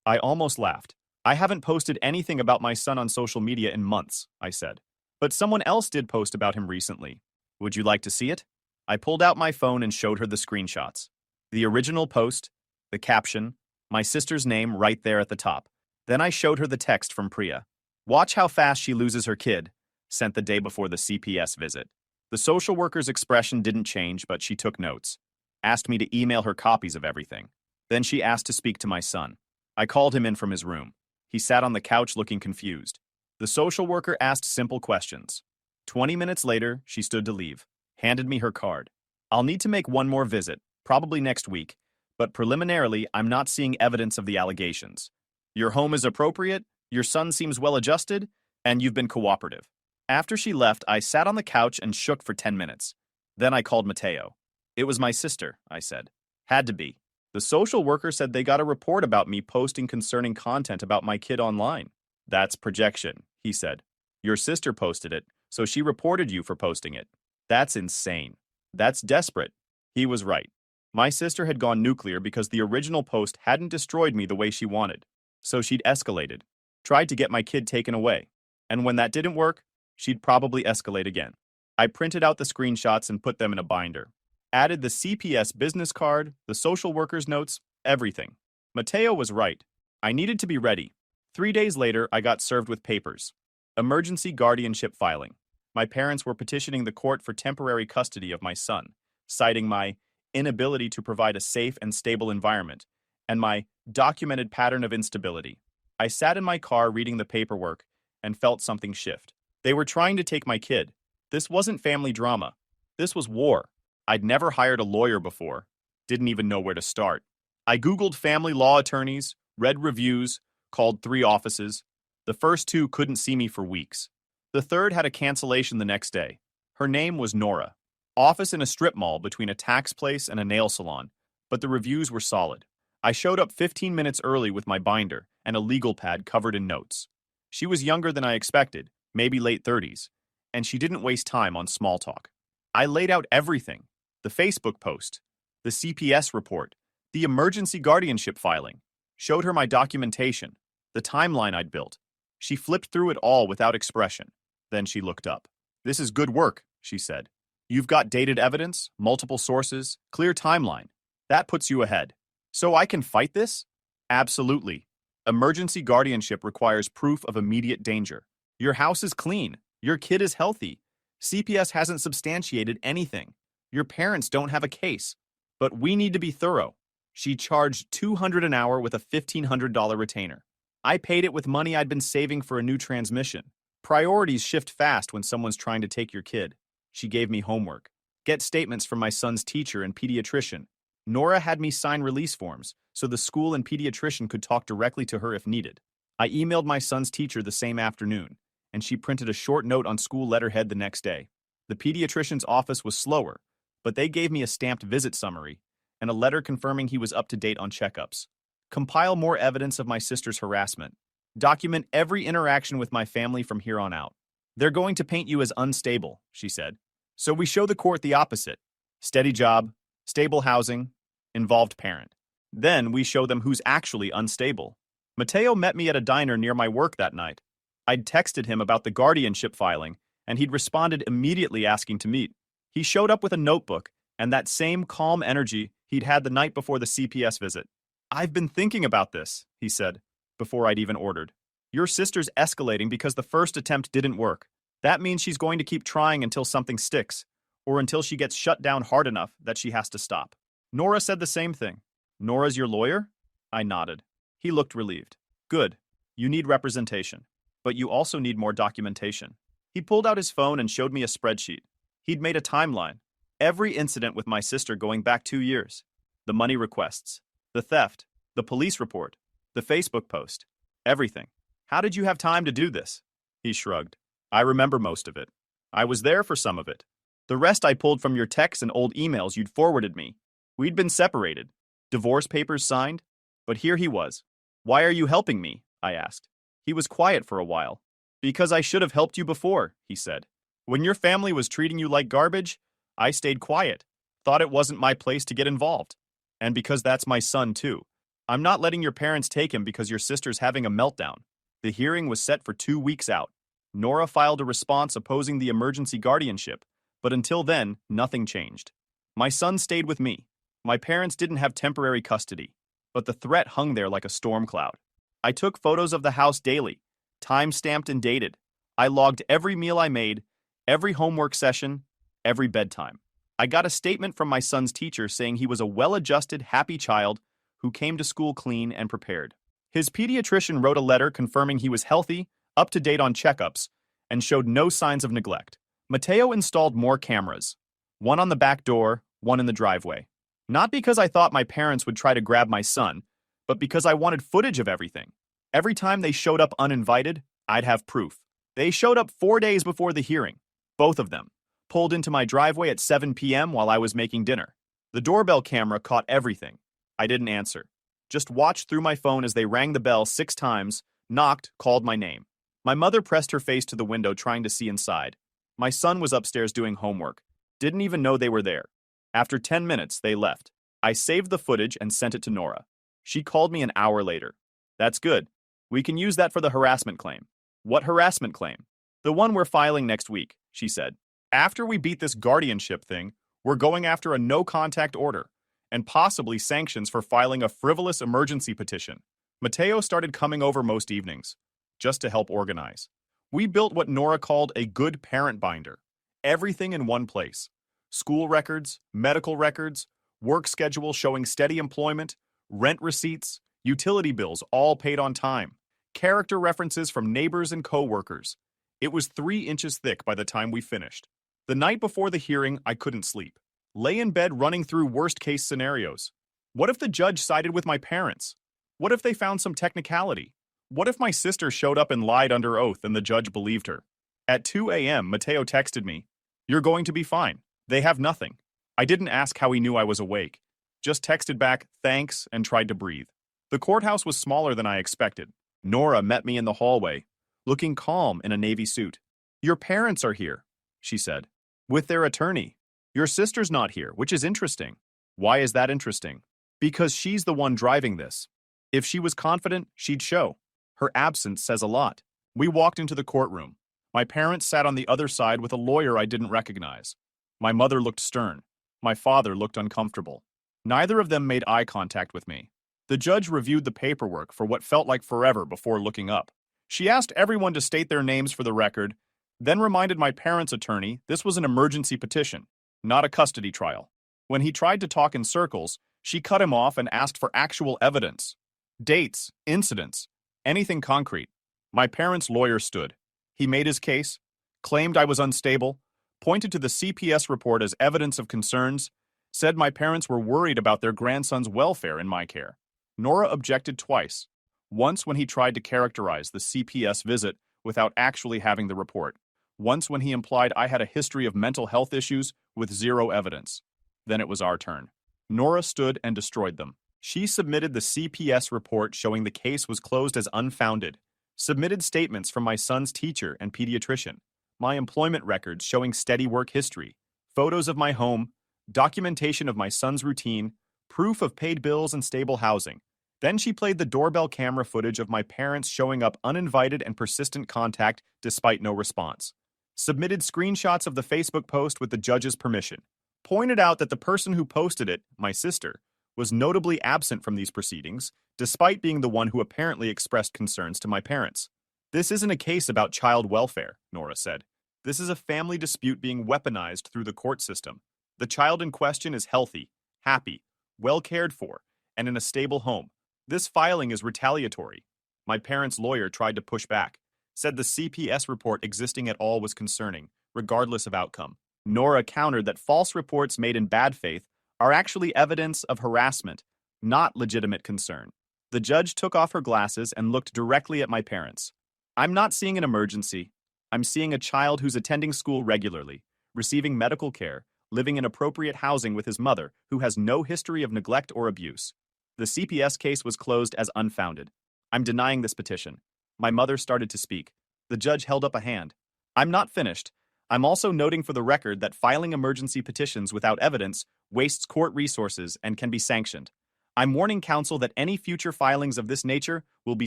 Speaker 2: I almost laughed. I haven't posted anything about my son on social media in months, I said. But someone else did post about him recently. Would you like to see it? I pulled out my phone and showed her the screenshots. The original post, the caption, my sister's name right there at the top. Then I showed her the text from Priya. Watch how fast she loses her kid, sent the day before the CPS visit. The social worker's expression didn't change, but she took notes. Asked me to email her copies of everything. Then she asked to speak to my son. I called him in from his room. He sat on the couch looking confused. The social worker asked simple questions. 20 minutes later, she stood to leave, handed me her card. I'll need to make one more visit, probably next week, but preliminarily, I'm not seeing evidence of the allegations. Your home is appropriate, your son seems well-adjusted, and you've been cooperative. After she left, I sat on the couch and shook for 10 minutes. Then I called Mateo. It was my sister, I said. Had to be. The social worker said they got a report about me posting concerning content about my kid online. That's projection, he said. Your sister posted it, so she reported you for posting it. That's insane. That's desperate. He was right. My sister had gone nuclear because the original post hadn't destroyed me the way she wanted. So she'd escalated, tried to get my kid taken away. And when that didn't work, She'd probably escalate again. I printed out the screenshots and put them in a binder. Added the CPS business card, the social worker's notes, everything. Mateo was right. I needed to be ready. 3 days later, I got served with papers. Emergency guardianship filing. My parents were petitioning the court for temporary custody of my son, citing my inability to provide a safe and stable environment and my documented pattern of instability. I sat in my car reading the paperwork and felt something shift. They were trying to take my kid. This wasn't family drama. This was war. I'd never hired a lawyer before. Didn't even know where to start. I Googled family law attorneys, read reviews, called 3 offices. The first 2 couldn't see me for weeks. The third had a cancellation the next day. Her name was Nora. Office in a strip mall between a tax place and a nail salon, but the reviews were solid. I showed up 15 minutes early with my binder and a legal pad covered in notes. She was younger than I expected, maybe late 30s, and she didn't waste time on small talk. I laid out everything: the Facebook post, the CPS report, the emergency guardianship filing, showed her my documentation, the timeline I'd built. She flipped through it all without expression. Then she looked up. "This is good work," she said. "You've got dated evidence, multiple sources, clear timeline. That puts you ahead. So I can fight this?" "Absolutely. Emergency guardianship requires proof of immediate danger. Your house is clean. Your kid is healthy. CPS hasn't substantiated anything. Your parents don't have a case. But we need to be thorough." She charged $200 an hour with a $1,500 retainer. I paid it with money I'd been saving for a new transmission. Priorities shift fast when someone's trying to take your kid. She gave me homework. Get statements from my son's teacher and pediatrician. Nora had me sign release forms so the school and pediatrician could talk directly to her if needed. I emailed my son's teacher the same afternoon, and she printed a short note on school letterhead the next day. The pediatrician's office was slower, but they gave me a stamped visit summary and a letter confirming he was up to date on checkups. Compile more evidence of my sister's harassment. Document every interaction with my family from here on out. They're going to paint you as unstable, she said. So we show the court the opposite: steady job, stable housing, involved parent. Then we show them who's actually unstable. Mateo met me at a diner near my work that night. I'd texted him about the guardianship filing, and he'd responded immediately asking to meet. He showed up with a notebook and that same calm energy he'd had the night before the CPS visit. "I've been thinking about this," he said, before I'd even ordered. "Your sister's escalating because the first attempt didn't work. That means she's going to keep trying until something sticks, or until she gets shut down hard enough that she has to stop." Nora said the same thing. "Nora's your lawyer?" I nodded. He looked relieved. "Good. You need representation. But you also need more documentation." He pulled out his phone and showed me a spreadsheet. He'd made a timeline. Every incident with my sister going back 2 years. The money requests, the theft, the police report, the Facebook post. Everything. "How did you have time to do this?" He shrugged. "I remember most of it. I was there for some of it. The rest I pulled from your texts and old emails you'd forwarded me. We'd been separated. Divorce papers signed. But here he was. "Why are you helping me?" I asked. He was quiet for a while. "Because I should have helped you before," he said. "When your family was treating you like garbage, I stayed quiet. Thought it wasn't my place to get involved. And because that's my son too. I'm not letting your parents take him because your sister's having a meltdown." The hearing was set for 2 weeks out. Nora filed a response opposing the emergency guardianship, but until then, nothing changed. My son stayed with me. My parents didn't have temporary custody, but the threat hung there like a storm cloud. I took photos of the house daily, time-stamped and dated. I logged every meal I made, every homework session, every bedtime. I got a statement from my son's teacher saying he was a well-adjusted, happy child who came to school clean and prepared. His pediatrician wrote a letter confirming he was healthy, up to date on checkups, and showed no signs of neglect. Mateo installed more cameras, one on the back door, one in the driveway. Not because I thought my parents would try to grab my son, but because I wanted footage of everything. Every time they showed up uninvited, I'd have proof. They showed up 4 days before the hearing, both of them, pulled into my driveway at 7 p.m. while I was making dinner. The doorbell camera caught everything. I didn't answer. Just watched through my phone as they rang the bell 6 times, knocked, called my name. My mother pressed her face to the window trying to see inside. My son was upstairs doing homework. Didn't even know they were there. After 10 minutes, they left. I saved the footage and sent it to Nora. She called me an hour later. "That's good. We can use that for the harassment claim." "What harassment claim?" The one we're filing next week, she said. After we beat this guardianship thing, we're going after a no-contact order and possibly sanctions for filing a frivolous emergency petition. Mateo started coming over most evenings, just to help organize. We built what Nora called a good parent binder. Everything in one place. School records, medical records, work schedule showing steady employment, rent receipts, utility bills all paid on time, character references from neighbors and co-workers. It was 3 inches thick by the time we finished. The night before the hearing, I couldn't sleep. Lay in bed running through worst-case scenarios. What if the judge sided with my parents? What if they found some technicality? What if my sister showed up and lied under oath and the judge believed her? At 2 a.m., Mateo texted me, "You're going to be fine. They have nothing." I didn't ask how he knew I was awake. Just texted back, "Thanks," and tried to breathe. The courthouse was smaller than I expected. Nora met me in the hallway, looking calm in a navy suit. "Your parents are here," she said, "with their attorney. Your sister's not here, which is interesting." Why is that interesting? Because she's the one driving this. If she was confident, she'd show. Her absence says a lot. We walked into the courtroom. My parents sat on the other side with a lawyer I didn't recognize. My mother looked stern. My father looked uncomfortable. Neither of them made eye contact with me. The judge reviewed the paperwork for what felt like forever before looking up. She asked everyone to state their names for the record, then reminded my parents' attorney this was an emergency petition, not a custody trial. When he tried to talk in circles, she cut him off and asked for actual evidence. Dates, incidents, anything concrete. My parents' lawyer stood. He made his case, claimed I was unstable, pointed to the CPS report as evidence of concerns, said my parents were worried about their grandson's welfare in my care. Nora objected twice. Once when he tried to characterize the CPS visit without actually having the report. Once when he implied I had a history of mental health issues with zero evidence. Then it was our turn. Nora stood and destroyed them. She submitted the CPS report showing the case was closed as unfounded, submitted statements from my son's teacher and pediatrician, my employment records showing steady work history, photos of my home, documentation of my son's routine, proof of paid bills and stable housing. Then she played the doorbell camera footage of my parents showing up uninvited and persistent contact despite no response. Submitted screenshots of the Facebook post with the judge's permission. Pointed out that the person who posted it, my sister, was notably absent from these proceedings, despite being the one who apparently expressed concerns to my parents. "This isn't a case about child welfare," Nora said. "This is a family dispute being weaponized through the court system. The child in question is healthy, happy, well cared for, and in a stable home. This filing is retaliatory." My parents' lawyer tried to push back, said the CPS report existing at all was concerning, regardless of outcome. Nora countered that false reports made in bad faith are actually evidence of harassment, not legitimate concern. The judge took off her glasses and looked directly at my parents. "I'm not seeing an emergency. I'm seeing a child who's attending school regularly, receiving medical care, living in appropriate housing with his mother, who has no history of neglect or abuse. The CPS case was closed as unfounded. I'm denying this petition." My mother started to speak. The judge held up a hand. "I'm not finished. I'm also noting for the record that filing emergency petitions without evidence wastes court resources and can be sanctioned. I'm warning counsel that any future filings of this nature will be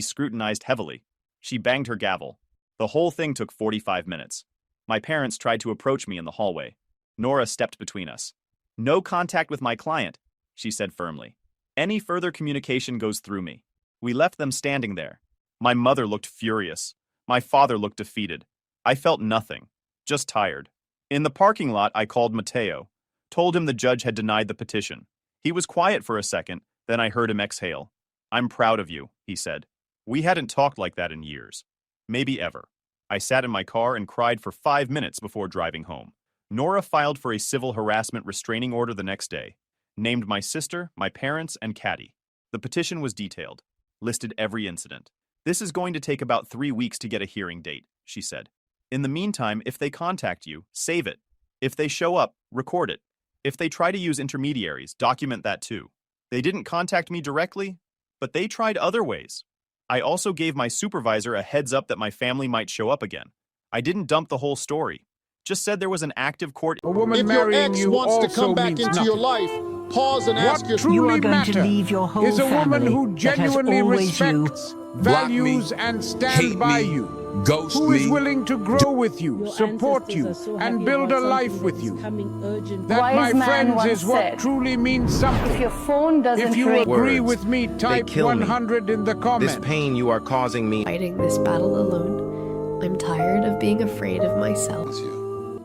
Speaker 2: scrutinized heavily." She banged her gavel. The whole thing took 45 minutes. My parents tried to approach me in the hallway. Nora stepped between us. "No contact with my client," she said firmly. "Any further communication goes through me." We left them standing there. My mother looked furious. My father looked defeated. I felt nothing, just tired. In the parking lot, I called Mateo, told him the judge had denied the petition. He was quiet for a second, then I heard him exhale. "I'm proud of you," he said. We hadn't talked like that in years. Maybe ever. I sat in my car and cried for 5 minutes before driving home. Nora filed for a civil harassment restraining order the next day, named my sister, my parents, and Caddy. The petition was detailed, listed every incident. "This is going to take about 3 weeks to get a hearing date," she said. "In the meantime, if they contact you, save it. If they show up, record it. If they try to use intermediaries, document that too. They didn't contact me directly, but they tried other ways. I also gave my supervisor a heads up that my family might show up again. I didn't dump the whole story. Just said there was an active court."
Speaker 3: A woman
Speaker 4: If your
Speaker 3: marrying
Speaker 4: ex
Speaker 3: you
Speaker 4: wants to
Speaker 3: also
Speaker 4: come back
Speaker 3: means
Speaker 4: into
Speaker 3: nothing.
Speaker 4: your life, pause and ask
Speaker 3: What
Speaker 4: yourself.
Speaker 3: truly
Speaker 5: You are going to
Speaker 3: matters
Speaker 5: leave your whole
Speaker 3: is a woman
Speaker 5: family
Speaker 3: who
Speaker 5: that has
Speaker 3: genuinely
Speaker 5: always you.
Speaker 3: respects,
Speaker 6: Block me,
Speaker 3: values, and stands
Speaker 6: hate
Speaker 3: by
Speaker 6: me,
Speaker 3: you. ghost
Speaker 4: Who is
Speaker 3: me.
Speaker 4: willing to grow with you,
Speaker 5: Your
Speaker 4: support you,
Speaker 5: ancestors are so
Speaker 4: and
Speaker 5: happy
Speaker 4: build
Speaker 5: about
Speaker 4: a life
Speaker 5: something
Speaker 4: with
Speaker 5: that
Speaker 4: you.
Speaker 5: is coming urgent.
Speaker 4: That,
Speaker 6: Wise
Speaker 4: my
Speaker 6: man
Speaker 4: friends,
Speaker 6: once
Speaker 4: is what
Speaker 6: said,
Speaker 4: truly means something.
Speaker 6: If your phone doesn't
Speaker 4: If you
Speaker 6: ring,
Speaker 4: agree
Speaker 1: Words,
Speaker 4: with me,
Speaker 1: they
Speaker 4: type
Speaker 1: kill me.
Speaker 4: 100 in the comments.
Speaker 1: This pain you are causing me.
Speaker 7: Fighting this battle alone. I'm tired of being afraid of myself.
Speaker 8: It's you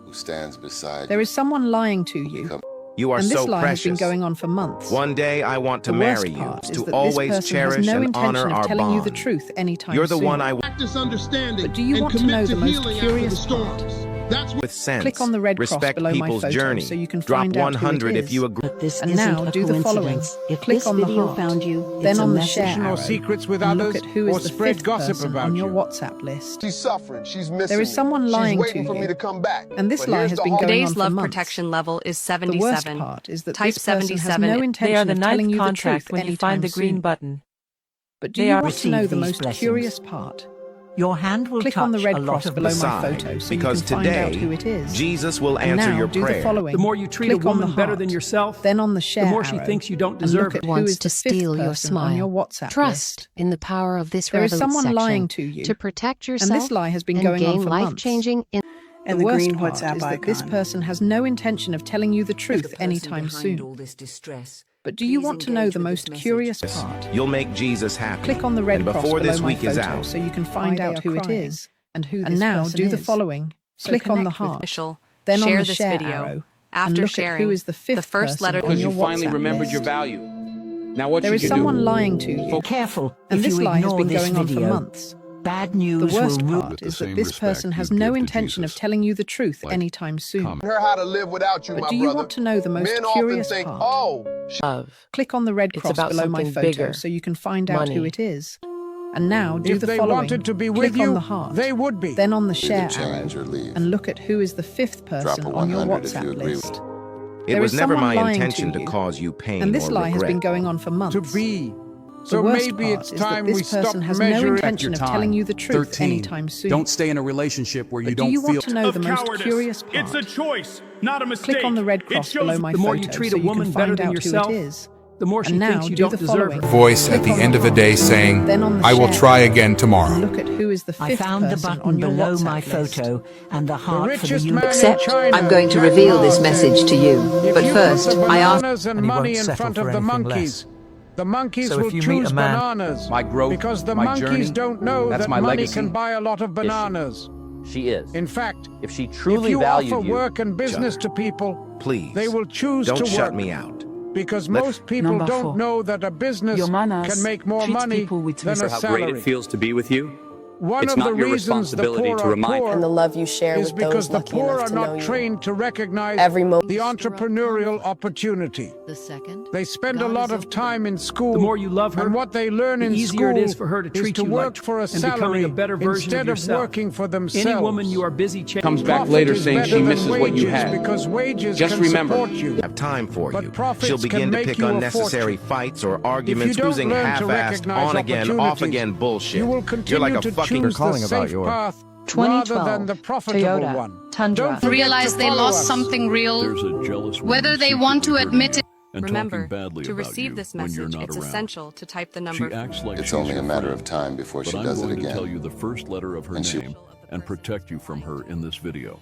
Speaker 8: who stands beside
Speaker 9: There
Speaker 8: you.
Speaker 9: is someone lying to you,
Speaker 1: You are
Speaker 9: and this
Speaker 1: so
Speaker 9: lie has been
Speaker 1: precious.
Speaker 9: going on for months.
Speaker 1: One day I want to
Speaker 9: The
Speaker 1: marry
Speaker 9: worst
Speaker 1: you,
Speaker 9: part is
Speaker 1: to
Speaker 9: that this
Speaker 1: always
Speaker 9: person
Speaker 1: cherish
Speaker 9: has no
Speaker 1: and
Speaker 9: intention
Speaker 1: honor
Speaker 9: of
Speaker 1: our
Speaker 9: telling
Speaker 1: bond.
Speaker 9: you the truth anytime
Speaker 1: You're the
Speaker 9: soon.
Speaker 1: one I
Speaker 4: Practice understanding
Speaker 9: But do you
Speaker 4: and
Speaker 9: want to
Speaker 4: commit
Speaker 9: know the most
Speaker 4: healing after
Speaker 9: curious
Speaker 4: the
Speaker 9: part?
Speaker 4: storms. That's what
Speaker 1: with sense.
Speaker 9: Click on the red cross
Speaker 1: Respect
Speaker 9: below my
Speaker 1: people's
Speaker 9: photo
Speaker 1: journey.
Speaker 9: so you can
Speaker 1: Drop
Speaker 9: find out who it
Speaker 1: 100 if
Speaker 9: is.
Speaker 1: you agree.
Speaker 10: But this
Speaker 9: And
Speaker 10: isn't
Speaker 9: now
Speaker 10: a
Speaker 9: do the following.
Speaker 10: coincidence. If
Speaker 9: Click
Speaker 10: this
Speaker 9: on the
Speaker 10: video
Speaker 9: heart,
Speaker 10: found you,
Speaker 9: then
Speaker 10: it's a
Speaker 9: on the
Speaker 10: message.
Speaker 9: share
Speaker 4: Personal
Speaker 9: arrow,
Speaker 4: secrets with
Speaker 9: and
Speaker 4: others
Speaker 9: look at who
Speaker 4: or
Speaker 9: is the
Speaker 4: spread
Speaker 9: fifth
Speaker 4: gossip
Speaker 9: person
Speaker 4: about
Speaker 9: on your
Speaker 4: you.
Speaker 9: WhatsApp list.
Speaker 8: She's suffering. She's missing
Speaker 9: There is
Speaker 8: me.
Speaker 9: someone lying
Speaker 8: She's waiting
Speaker 9: to
Speaker 8: for
Speaker 9: you.
Speaker 8: me to come back.
Speaker 9: And this
Speaker 8: But
Speaker 9: lie
Speaker 8: here's
Speaker 9: has
Speaker 8: the
Speaker 9: been
Speaker 8: hard-
Speaker 9: going on
Speaker 11: Today's
Speaker 9: for
Speaker 11: love
Speaker 9: months.
Speaker 11: protection level is
Speaker 9: The worst
Speaker 11: 77.
Speaker 9: part is that
Speaker 11: Type
Speaker 9: this person has
Speaker 11: 77.
Speaker 9: no
Speaker 11: They
Speaker 9: intention
Speaker 5: are the
Speaker 9: of telling
Speaker 5: ninth
Speaker 9: you the
Speaker 5: contact
Speaker 9: truth
Speaker 5: when you
Speaker 9: anytime
Speaker 5: find the green
Speaker 9: soon.
Speaker 5: button.
Speaker 9: But do
Speaker 5: They
Speaker 9: you
Speaker 5: are
Speaker 9: want to know
Speaker 10: receive
Speaker 9: the
Speaker 10: these
Speaker 9: most
Speaker 10: blessings.
Speaker 9: curious part?
Speaker 10: Your hand will
Speaker 9: Click
Speaker 10: touch
Speaker 9: on the red
Speaker 10: a
Speaker 9: cross
Speaker 10: lot of
Speaker 9: below my
Speaker 1: Beside,
Speaker 9: photo so
Speaker 1: because
Speaker 9: you can find out
Speaker 1: today,
Speaker 9: who it is.
Speaker 1: Jesus will
Speaker 9: And
Speaker 1: answer
Speaker 9: now
Speaker 1: your
Speaker 9: do
Speaker 1: prayer.
Speaker 9: the following.
Speaker 12: The more you treat
Speaker 9: Click
Speaker 12: a woman
Speaker 9: on the
Speaker 12: better
Speaker 9: heart,
Speaker 12: than yourself,
Speaker 9: then on the share
Speaker 12: the more she
Speaker 9: arrow,
Speaker 12: thinks you don't
Speaker 9: and
Speaker 12: deserve
Speaker 9: look
Speaker 12: it.
Speaker 9: at who
Speaker 11: Wants
Speaker 9: is
Speaker 11: to
Speaker 9: the fifth
Speaker 11: steal your
Speaker 9: person on your
Speaker 11: smile.
Speaker 9: WhatsApp
Speaker 11: Trust
Speaker 9: list.
Speaker 11: in the power of this
Speaker 9: There is
Speaker 11: Revolut
Speaker 9: someone
Speaker 11: section
Speaker 9: lying to you,
Speaker 11: to protect
Speaker 9: and
Speaker 11: yourself
Speaker 9: this lie has been
Speaker 11: and
Speaker 9: going on
Speaker 11: gain
Speaker 9: for months.
Speaker 11: life-changing
Speaker 9: The worst part is that this person has no intention of telling you the truth anytime soon. But do you want to know the most curious part?
Speaker 1: You'll make Jesus happy.
Speaker 9: Click on the red
Speaker 1: and
Speaker 9: cross
Speaker 1: before
Speaker 9: below
Speaker 1: this
Speaker 9: my
Speaker 1: week is
Speaker 9: photo
Speaker 1: out,
Speaker 9: so you can find
Speaker 7: Why they
Speaker 9: out
Speaker 7: are
Speaker 9: who it
Speaker 7: crying
Speaker 9: is.
Speaker 7: and who
Speaker 9: And
Speaker 7: this
Speaker 9: now
Speaker 7: person
Speaker 9: do the
Speaker 7: is.
Speaker 9: following.
Speaker 11: So
Speaker 9: Click on the
Speaker 11: connect with
Speaker 9: heart,
Speaker 11: Official.
Speaker 9: then
Speaker 11: Share
Speaker 9: on the
Speaker 11: this
Speaker 9: share
Speaker 11: video.
Speaker 9: arrow, and
Speaker 11: After
Speaker 9: look
Speaker 11: sharing,
Speaker 9: at who is the fifth
Speaker 11: the first
Speaker 9: person
Speaker 11: letter
Speaker 9: on
Speaker 11: because
Speaker 9: your
Speaker 11: you
Speaker 9: WhatsApp
Speaker 4: remembered your
Speaker 9: list.
Speaker 4: value. Now what
Speaker 9: There
Speaker 4: you
Speaker 9: is
Speaker 4: can
Speaker 9: someone
Speaker 4: do.
Speaker 9: lying to you,
Speaker 10: Careful.
Speaker 9: and
Speaker 10: if
Speaker 9: this
Speaker 10: you
Speaker 9: lie has
Speaker 10: ignore
Speaker 9: been
Speaker 10: this
Speaker 9: going on for
Speaker 10: video,
Speaker 9: months.
Speaker 10: bad
Speaker 9: The
Speaker 10: news
Speaker 9: worst
Speaker 10: will
Speaker 9: part is that this person has no intention of telling you the truth anytime soon.
Speaker 8: Her how to live without you,
Speaker 9: But
Speaker 8: my
Speaker 9: do you
Speaker 8: brother.
Speaker 9: want to know the most
Speaker 8: Men often
Speaker 9: curious
Speaker 8: think,
Speaker 9: part?
Speaker 8: oh,
Speaker 7: Love.
Speaker 9: Click on the red
Speaker 7: It's
Speaker 9: cross
Speaker 7: about
Speaker 9: below my
Speaker 7: something
Speaker 9: photo
Speaker 7: bigger.
Speaker 9: so you can find out who
Speaker 7: Money.
Speaker 9: it is. And now do
Speaker 4: If
Speaker 9: the
Speaker 4: they
Speaker 9: following.
Speaker 4: wanted to be
Speaker 9: Click
Speaker 4: with you,
Speaker 9: on the heart,
Speaker 4: they would be.
Speaker 9: then on the
Speaker 8: either
Speaker 9: share
Speaker 8: change
Speaker 9: arrow,
Speaker 8: or leave.
Speaker 9: and look at who is the fifth
Speaker 8: Drop
Speaker 9: person
Speaker 8: a
Speaker 9: on your
Speaker 8: 100 if you
Speaker 9: WhatsApp
Speaker 8: agree
Speaker 9: list.
Speaker 1: it
Speaker 9: There
Speaker 1: was
Speaker 9: is
Speaker 1: never
Speaker 9: someone
Speaker 1: my
Speaker 9: lying
Speaker 1: intention
Speaker 9: to
Speaker 1: to
Speaker 9: you,
Speaker 1: cause you pain
Speaker 9: And this
Speaker 1: or
Speaker 9: lie has
Speaker 1: regret.
Speaker 9: been going on for months.
Speaker 4: To be.
Speaker 9: The
Speaker 4: So
Speaker 9: worst
Speaker 4: maybe
Speaker 9: part
Speaker 4: it's
Speaker 9: is that
Speaker 4: time
Speaker 9: this
Speaker 4: we stop
Speaker 9: person has no
Speaker 4: measuring.
Speaker 9: intention of telling you the truth anytime soon.
Speaker 3: Don't stay in a relationship where you
Speaker 9: But do
Speaker 3: don't
Speaker 9: you
Speaker 3: feel.
Speaker 9: want to know the most curious part?
Speaker 12: It's a choice, not a mistake.
Speaker 9: Click on the red cross below my
Speaker 12: the more
Speaker 9: photo
Speaker 12: you treat
Speaker 9: so
Speaker 12: a
Speaker 9: you
Speaker 12: woman
Speaker 9: can
Speaker 12: better
Speaker 9: find
Speaker 12: than
Speaker 9: out
Speaker 12: yourself,
Speaker 9: who it is.
Speaker 12: the more she
Speaker 9: And now
Speaker 12: thinks you
Speaker 9: do
Speaker 12: don't
Speaker 9: the
Speaker 12: deserve
Speaker 9: following.
Speaker 12: her.
Speaker 13: Voice at
Speaker 9: Click
Speaker 13: the
Speaker 9: on
Speaker 13: end of the day saying,
Speaker 9: Then on the
Speaker 13: I will
Speaker 9: share
Speaker 13: try
Speaker 9: arrow,
Speaker 13: again
Speaker 9: and
Speaker 13: tomorrow.
Speaker 9: look at who is the
Speaker 10: I
Speaker 9: fifth
Speaker 10: found the
Speaker 9: person
Speaker 10: button
Speaker 9: on your
Speaker 10: below
Speaker 9: WhatsApp
Speaker 10: my
Speaker 9: list.
Speaker 10: photo and the
Speaker 4: The
Speaker 10: heart for the
Speaker 4: richest
Speaker 10: union.
Speaker 4: man in
Speaker 6: Except
Speaker 4: China,
Speaker 6: I'm going to
Speaker 4: Jack
Speaker 6: reveal
Speaker 4: Ma,
Speaker 6: this
Speaker 4: said,
Speaker 6: message to you.
Speaker 4: "If
Speaker 6: But
Speaker 4: you
Speaker 6: first,
Speaker 4: put the
Speaker 6: I ask
Speaker 4: bananas and
Speaker 10: And he won't
Speaker 4: money in
Speaker 10: settle
Speaker 4: front
Speaker 10: for
Speaker 4: of the
Speaker 10: anything
Speaker 4: monkeys. The monkeys
Speaker 12: So if
Speaker 4: will
Speaker 12: you meet
Speaker 4: choose
Speaker 12: a man-
Speaker 4: bananas
Speaker 3: My growth,
Speaker 4: because the
Speaker 3: my
Speaker 4: monkeys
Speaker 3: journey,
Speaker 4: don't know
Speaker 3: that's
Speaker 4: that
Speaker 3: my
Speaker 4: money
Speaker 3: legacy.
Speaker 4: can buy a lot of bananas.
Speaker 14: She is.
Speaker 4: In fact,
Speaker 14: If she
Speaker 4: if
Speaker 14: truly
Speaker 4: you
Speaker 14: valued
Speaker 4: offer
Speaker 14: you,
Speaker 4: work and business
Speaker 1: other.
Speaker 4: to people,
Speaker 1: Please,
Speaker 4: they will choose
Speaker 1: don't
Speaker 4: to
Speaker 1: shut
Speaker 4: work.
Speaker 1: me out.
Speaker 4: Because
Speaker 1: Let-
Speaker 4: most people
Speaker 5: Number
Speaker 4: don't
Speaker 5: 4.
Speaker 4: know that a business
Speaker 5: Your manners
Speaker 4: can make more
Speaker 5: treats
Speaker 4: money
Speaker 5: people with
Speaker 4: than a
Speaker 5: respect.
Speaker 4: salary.
Speaker 14: feels to be with you.
Speaker 4: One
Speaker 14: It's
Speaker 4: of
Speaker 14: not
Speaker 4: the
Speaker 14: your
Speaker 4: reasons the
Speaker 14: responsibility
Speaker 4: poor
Speaker 14: to
Speaker 4: are
Speaker 14: remind
Speaker 4: poor
Speaker 7: And the love you share
Speaker 4: is
Speaker 7: with
Speaker 4: because
Speaker 7: those
Speaker 4: the
Speaker 7: lucky
Speaker 4: poor
Speaker 7: enough
Speaker 4: are
Speaker 7: to know
Speaker 4: not
Speaker 7: you.
Speaker 4: trained to recognize
Speaker 7: Every moment.
Speaker 4: the entrepreneurial opportunity.
Speaker 11: The second,
Speaker 4: They spend a lot of time in school,
Speaker 12: The more you love her,
Speaker 4: and what they learn
Speaker 12: the
Speaker 4: in
Speaker 12: easier
Speaker 4: school
Speaker 12: it is for her to treat
Speaker 4: to
Speaker 12: you
Speaker 4: work
Speaker 12: like
Speaker 4: for a
Speaker 12: and becoming
Speaker 4: salary
Speaker 12: a better version
Speaker 4: instead
Speaker 12: of yourself.
Speaker 4: working for themselves.
Speaker 12: Any woman you are busy chasing
Speaker 4: Comes back later saying she misses what you had. Because wages
Speaker 14: Just
Speaker 4: can
Speaker 14: remember,
Speaker 4: support you.
Speaker 1: Have time for
Speaker 4: But
Speaker 1: you.
Speaker 4: profits
Speaker 1: She'll
Speaker 4: can
Speaker 1: begin to
Speaker 4: make
Speaker 1: pick
Speaker 4: you a
Speaker 1: unnecessary
Speaker 4: fortune.
Speaker 1: fights or arguments,
Speaker 4: don't
Speaker 1: using
Speaker 4: learn to
Speaker 1: half-assed,
Speaker 4: recognize
Speaker 1: on again, off
Speaker 4: opportunities,
Speaker 1: again bullshit.
Speaker 4: You will
Speaker 1: You're
Speaker 4: continue
Speaker 1: like a
Speaker 4: to
Speaker 1: fucking
Speaker 4: choose the safe path rather than the profitable one. Don't forget
Speaker 11: realize
Speaker 4: to
Speaker 11: they
Speaker 4: follow
Speaker 11: lost
Speaker 4: us.
Speaker 11: something real,
Speaker 12: a jealous
Speaker 11: whether they want to admit it.
Speaker 12: and
Speaker 11: Remember,
Speaker 12: talking badly
Speaker 11: to
Speaker 12: about
Speaker 11: receive
Speaker 12: you
Speaker 11: this
Speaker 12: when you're
Speaker 11: message,
Speaker 12: not
Speaker 11: it's
Speaker 12: around.
Speaker 11: essential to type the
Speaker 12: She
Speaker 11: number.
Speaker 12: acts like
Speaker 8: It's
Speaker 12: she's
Speaker 8: only
Speaker 12: your
Speaker 8: a matter
Speaker 12: friend,
Speaker 8: of time before
Speaker 12: but
Speaker 8: she
Speaker 12: I'm
Speaker 8: does it
Speaker 12: going to
Speaker 8: again.
Speaker 12: tell you the first letter of her
Speaker 8: And she-
Speaker 12: name and protect you from her in this video.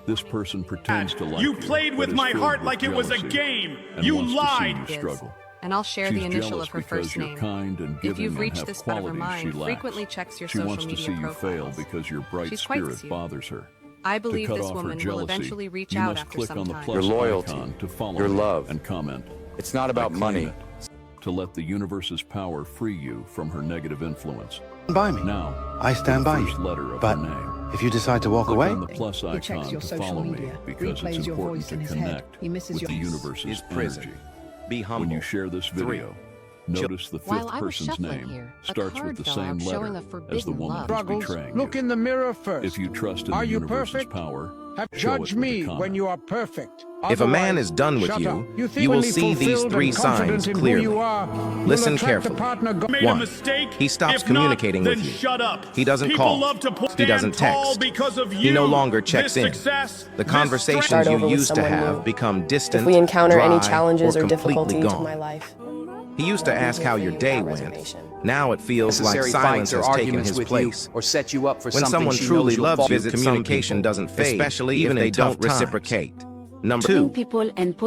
Speaker 12: This person pretends to like
Speaker 2: You played
Speaker 12: but
Speaker 2: with
Speaker 12: is
Speaker 2: my
Speaker 12: filled
Speaker 2: heart
Speaker 12: with
Speaker 2: like it was a
Speaker 12: jealousy
Speaker 2: game.
Speaker 12: and
Speaker 2: You
Speaker 12: wants to see
Speaker 2: lied.
Speaker 12: you struggle.
Speaker 11: And I'll share
Speaker 12: She's
Speaker 11: the initial
Speaker 12: jealous
Speaker 11: of her
Speaker 12: because
Speaker 11: first
Speaker 12: you're
Speaker 11: name.
Speaker 12: kind and
Speaker 11: If
Speaker 12: giving
Speaker 11: you've
Speaker 12: and
Speaker 11: reached
Speaker 12: have
Speaker 11: this part of her
Speaker 12: qualities she
Speaker 11: mind,
Speaker 12: lacks.
Speaker 11: frequently checks your
Speaker 12: She
Speaker 11: social
Speaker 12: wants to
Speaker 11: media
Speaker 12: see you fail
Speaker 11: profiles.
Speaker 12: because your bright
Speaker 11: She's quite
Speaker 12: spirit
Speaker 11: cute.
Speaker 12: bothers her.
Speaker 11: I
Speaker 12: To
Speaker 11: believe
Speaker 12: cut
Speaker 11: this
Speaker 12: off her
Speaker 11: woman will
Speaker 12: jealousy,
Speaker 11: eventually reach
Speaker 12: you
Speaker 11: out
Speaker 12: must
Speaker 11: after
Speaker 12: click
Speaker 11: some
Speaker 12: on the
Speaker 11: time.
Speaker 12: plus
Speaker 14: Your loyalty,
Speaker 12: icon to follow
Speaker 14: your
Speaker 12: her
Speaker 14: love.
Speaker 12: and comment.
Speaker 14: It's not about
Speaker 12: I claim
Speaker 14: money.
Speaker 12: it, to let the universe's power free you from her negative influence.
Speaker 15: By me.
Speaker 12: Now,
Speaker 15: I stand
Speaker 12: the
Speaker 15: by
Speaker 12: first
Speaker 15: you.
Speaker 12: letter of
Speaker 15: But
Speaker 12: her name.
Speaker 15: if you decide to walk
Speaker 12: Click
Speaker 15: away,
Speaker 12: on the plus
Speaker 9: He
Speaker 12: icon
Speaker 9: checks your
Speaker 12: to
Speaker 9: social
Speaker 12: follow me
Speaker 9: media,
Speaker 12: because
Speaker 9: replays
Speaker 12: it's
Speaker 9: your
Speaker 12: important
Speaker 9: voice
Speaker 12: to
Speaker 9: in his head.
Speaker 12: connect
Speaker 9: He misses
Speaker 12: with
Speaker 9: your
Speaker 12: the
Speaker 9: voice.
Speaker 12: universe's
Speaker 1: Is prison.
Speaker 12: energy.
Speaker 1: Be humble.
Speaker 12: When you share this video, notice the fifth
Speaker 11: While I was
Speaker 12: person's
Speaker 11: shuffling
Speaker 12: name
Speaker 11: here, a
Speaker 12: starts
Speaker 11: card
Speaker 12: with the
Speaker 11: fell
Speaker 12: same
Speaker 11: out showing
Speaker 12: letter
Speaker 11: a
Speaker 12: as the
Speaker 11: forbidden
Speaker 12: woman
Speaker 11: love.
Speaker 12: who's
Speaker 4: Struggles,
Speaker 12: betraying
Speaker 4: look
Speaker 12: you.
Speaker 4: in the mirror first.
Speaker 12: If you trust in
Speaker 4: Are
Speaker 12: the
Speaker 4: you
Speaker 12: universe's
Speaker 4: perfect?
Speaker 12: power, show it
Speaker 4: Judge
Speaker 12: with a
Speaker 4: me when
Speaker 12: comment.
Speaker 4: you are perfect.
Speaker 1: If a man is done with you, you will see these 3 signs clearly. Listen carefully. 1. He stops communicating with you. He doesn't call. He doesn't text. He no longer checks in. The conversations you used to have become distant,
Speaker 7: If we encounter
Speaker 1: dry,
Speaker 7: any challenges or
Speaker 1: completely
Speaker 7: difficulties in
Speaker 1: gone.
Speaker 7: my life.
Speaker 1: He used to ask how your day went. Now it feels like silence has taken his place.
Speaker 14: or set you up for
Speaker 1: When someone truly loves you, communication doesn't fade, especially even if they don't reciprocate. Number 2,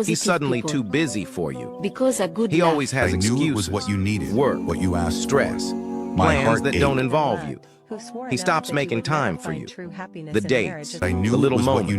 Speaker 1: he's suddenly too busy for you. He always has excuses, work, stress, plans that don't involve you. He stops making time for you. The dates, the little moments,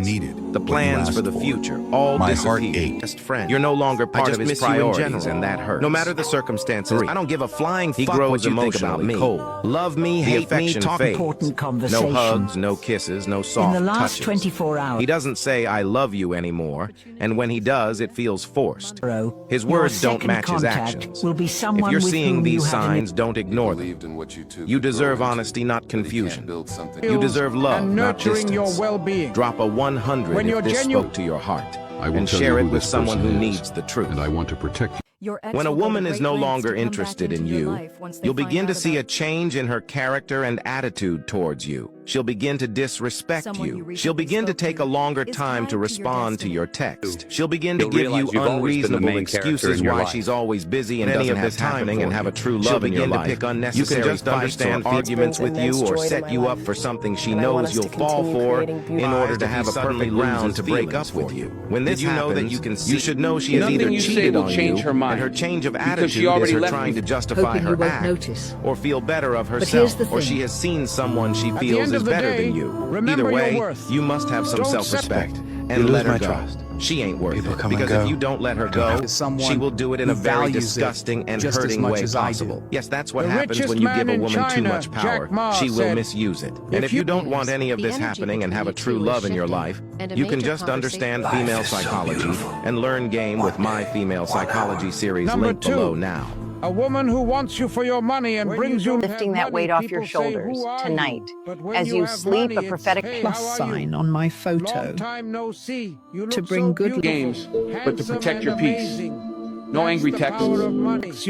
Speaker 1: the plans for the future, all disappear. Best friend. You're no longer part of his priorities, and that hurts. No matter the circumstances, I don't give a flying fuck what you think about me. Cold. Love me, hate me, talk
Speaker 10: important conversations.
Speaker 1: No hugs, no kisses, no soft
Speaker 10: In the last
Speaker 1: touches.
Speaker 10: 24 hours.
Speaker 1: He doesn't say I love you anymore, and when he does, it feels forced. His words don't match his actions.
Speaker 10: Will be
Speaker 1: If you're seeing these signs, don't ignore them.
Speaker 8: Believed in what you two
Speaker 1: You
Speaker 8: could
Speaker 1: deserve
Speaker 8: build.
Speaker 1: honesty, not confusion.
Speaker 8: Build something.
Speaker 1: You deserve love,
Speaker 9: and
Speaker 1: not
Speaker 9: nurturing your
Speaker 1: distance.
Speaker 9: well-being.
Speaker 1: Drop a 100
Speaker 9: When
Speaker 1: if
Speaker 9: you're
Speaker 1: this
Speaker 9: genuine-
Speaker 1: spoke to your heart,
Speaker 12: I will
Speaker 1: and
Speaker 12: tell
Speaker 1: share
Speaker 12: you
Speaker 1: it
Speaker 12: who
Speaker 1: with
Speaker 12: this
Speaker 1: someone who
Speaker 12: person
Speaker 1: needs
Speaker 12: is,
Speaker 1: the truth.
Speaker 12: and I want to protect you.
Speaker 1: When a woman is no longer interested in you, you'll begin to see a change in her character and attitude towards you. She'll begin to disrespect you. She'll begin to take a longer time to respond to your text. She'll begin to
Speaker 14: You'll
Speaker 1: give
Speaker 14: realize
Speaker 1: you
Speaker 14: you've always been the
Speaker 1: unreasonable
Speaker 14: main character
Speaker 1: excuses
Speaker 14: in your
Speaker 1: why
Speaker 14: life.
Speaker 1: she's always busy and doesn't have time and have a true love in your life. Pick unnecessary you can just understand arguments with you or set you up for something she knows you'll fall for in order to have a perfect round to break up with you. When this happens, you should know she has either cheated on you, and her change of attitude is her trying to justify her act, or feel better of herself, or she has seen someone she feels is better than you. Either way, you must have some self-respect and let her go. She ain't worth it, because if you don't let her go, she will do it in a very disgusting and hurting way possible. Yes, that's what happens when you give a woman too much power. She will misuse it. And if you don't want any of this happening and have a true love in your life, you can just understand female psychology and learn game with my female psychology series linked below now.
Speaker 9: A woman who wants you for your money and brings you
Speaker 3: lifting that weight off your shoulders tonight. As you sleep, a prophetic
Speaker 9: plus
Speaker 3: sign
Speaker 9: on my photo to bring good
Speaker 14: games, but to protect your peace. No angry texts.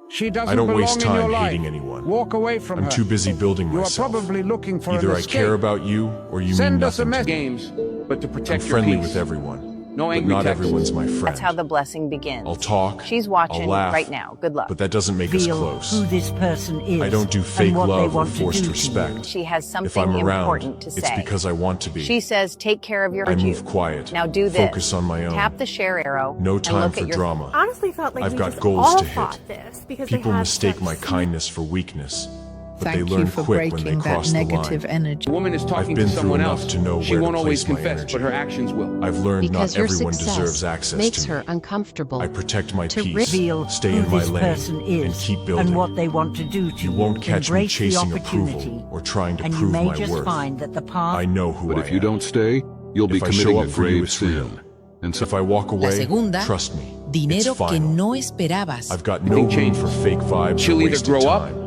Speaker 9: She doesn't
Speaker 5: I don't
Speaker 9: belong
Speaker 5: waste
Speaker 9: in your
Speaker 5: time
Speaker 9: life.
Speaker 5: hating anyone.
Speaker 9: Walk away from her.
Speaker 5: I'm too busy building
Speaker 9: You are
Speaker 5: myself.
Speaker 9: probably looking for
Speaker 5: Either
Speaker 9: an
Speaker 5: I
Speaker 9: escape.
Speaker 5: care about you or you
Speaker 9: Send
Speaker 5: mean
Speaker 9: us a
Speaker 5: nothing to
Speaker 9: message.
Speaker 5: me.
Speaker 14: Games, but to
Speaker 5: I'm
Speaker 14: protect your
Speaker 5: friendly
Speaker 14: peace.
Speaker 5: with everyone,
Speaker 14: No
Speaker 5: but
Speaker 14: angry
Speaker 5: not
Speaker 14: texts.
Speaker 5: everyone's my friend.
Speaker 3: That's how the blessing begins.
Speaker 5: I'll talk,
Speaker 3: She's watching
Speaker 5: I'll laugh,
Speaker 3: right now. Good luck.
Speaker 5: but that doesn't make us
Speaker 10: Reveal
Speaker 5: close.
Speaker 10: who this person is.
Speaker 5: I don't do fake
Speaker 10: and what they
Speaker 5: love or
Speaker 10: want to
Speaker 5: forced
Speaker 10: do to
Speaker 5: respect.
Speaker 3: She has
Speaker 5: If
Speaker 3: something
Speaker 5: I'm around,
Speaker 3: important to
Speaker 5: it's
Speaker 3: say.
Speaker 5: because I want to be.
Speaker 3: She says, take care of your
Speaker 5: I
Speaker 3: you.
Speaker 5: move quiet,
Speaker 3: Now do this.
Speaker 5: focus on my own.
Speaker 3: Tap the share arrow.
Speaker 5: No
Speaker 3: and
Speaker 5: time
Speaker 3: look
Speaker 5: for
Speaker 3: at your
Speaker 5: drama.
Speaker 6: Honestly felt like
Speaker 5: I've
Speaker 6: we
Speaker 5: got
Speaker 6: just
Speaker 5: goals
Speaker 6: all
Speaker 5: to hit.
Speaker 6: thought this because
Speaker 5: People
Speaker 6: they had
Speaker 5: mistake
Speaker 6: such
Speaker 5: my
Speaker 6: sweet-
Speaker 5: kindness for weakness, but
Speaker 9: Thank
Speaker 5: they
Speaker 9: you
Speaker 5: learn
Speaker 9: for
Speaker 5: quick when they
Speaker 9: breaking that
Speaker 5: cross the
Speaker 9: negative
Speaker 5: line.
Speaker 9: energy.
Speaker 14: A woman is
Speaker 5: I've
Speaker 14: talking
Speaker 5: been
Speaker 14: to
Speaker 5: through
Speaker 14: someone
Speaker 5: enough
Speaker 14: else.
Speaker 5: to know
Speaker 14: She
Speaker 5: where
Speaker 14: won't
Speaker 5: to
Speaker 14: always
Speaker 5: place my
Speaker 14: confess,
Speaker 5: energy.
Speaker 14: but her actions will.
Speaker 5: I've learned
Speaker 11: Because
Speaker 5: not
Speaker 11: your
Speaker 5: everyone
Speaker 11: success
Speaker 5: deserves access
Speaker 11: makes
Speaker 5: to
Speaker 11: her
Speaker 5: me.
Speaker 11: uncomfortable.
Speaker 5: I protect my
Speaker 11: to
Speaker 5: peace,
Speaker 10: Reveal
Speaker 5: stay
Speaker 10: who
Speaker 5: in my
Speaker 10: this
Speaker 5: lane,
Speaker 10: person is
Speaker 5: and keep building.
Speaker 10: and what they want to do to
Speaker 5: You won't catch me
Speaker 10: Embrace the
Speaker 5: chasing
Speaker 10: opportunity,
Speaker 5: approval or trying to
Speaker 10: and you
Speaker 5: prove
Speaker 10: may
Speaker 5: my
Speaker 10: just
Speaker 5: worth.
Speaker 10: find that the path
Speaker 5: I know who
Speaker 12: But
Speaker 5: I
Speaker 12: if you
Speaker 5: am.
Speaker 12: don't stay, you'll be
Speaker 5: If I
Speaker 12: committing
Speaker 5: show
Speaker 12: a
Speaker 5: up for you,
Speaker 12: grave
Speaker 5: it's real.
Speaker 12: sin. And so
Speaker 5: If I walk away,
Speaker 13: segunda,
Speaker 5: trust me,
Speaker 13: dinero
Speaker 5: it's
Speaker 13: que
Speaker 5: final.
Speaker 13: no esperabas.
Speaker 5: I've got no room
Speaker 14: changes.
Speaker 5: for fake vibes
Speaker 14: She'll
Speaker 5: or
Speaker 14: either
Speaker 5: wasted
Speaker 14: grow up
Speaker 5: time.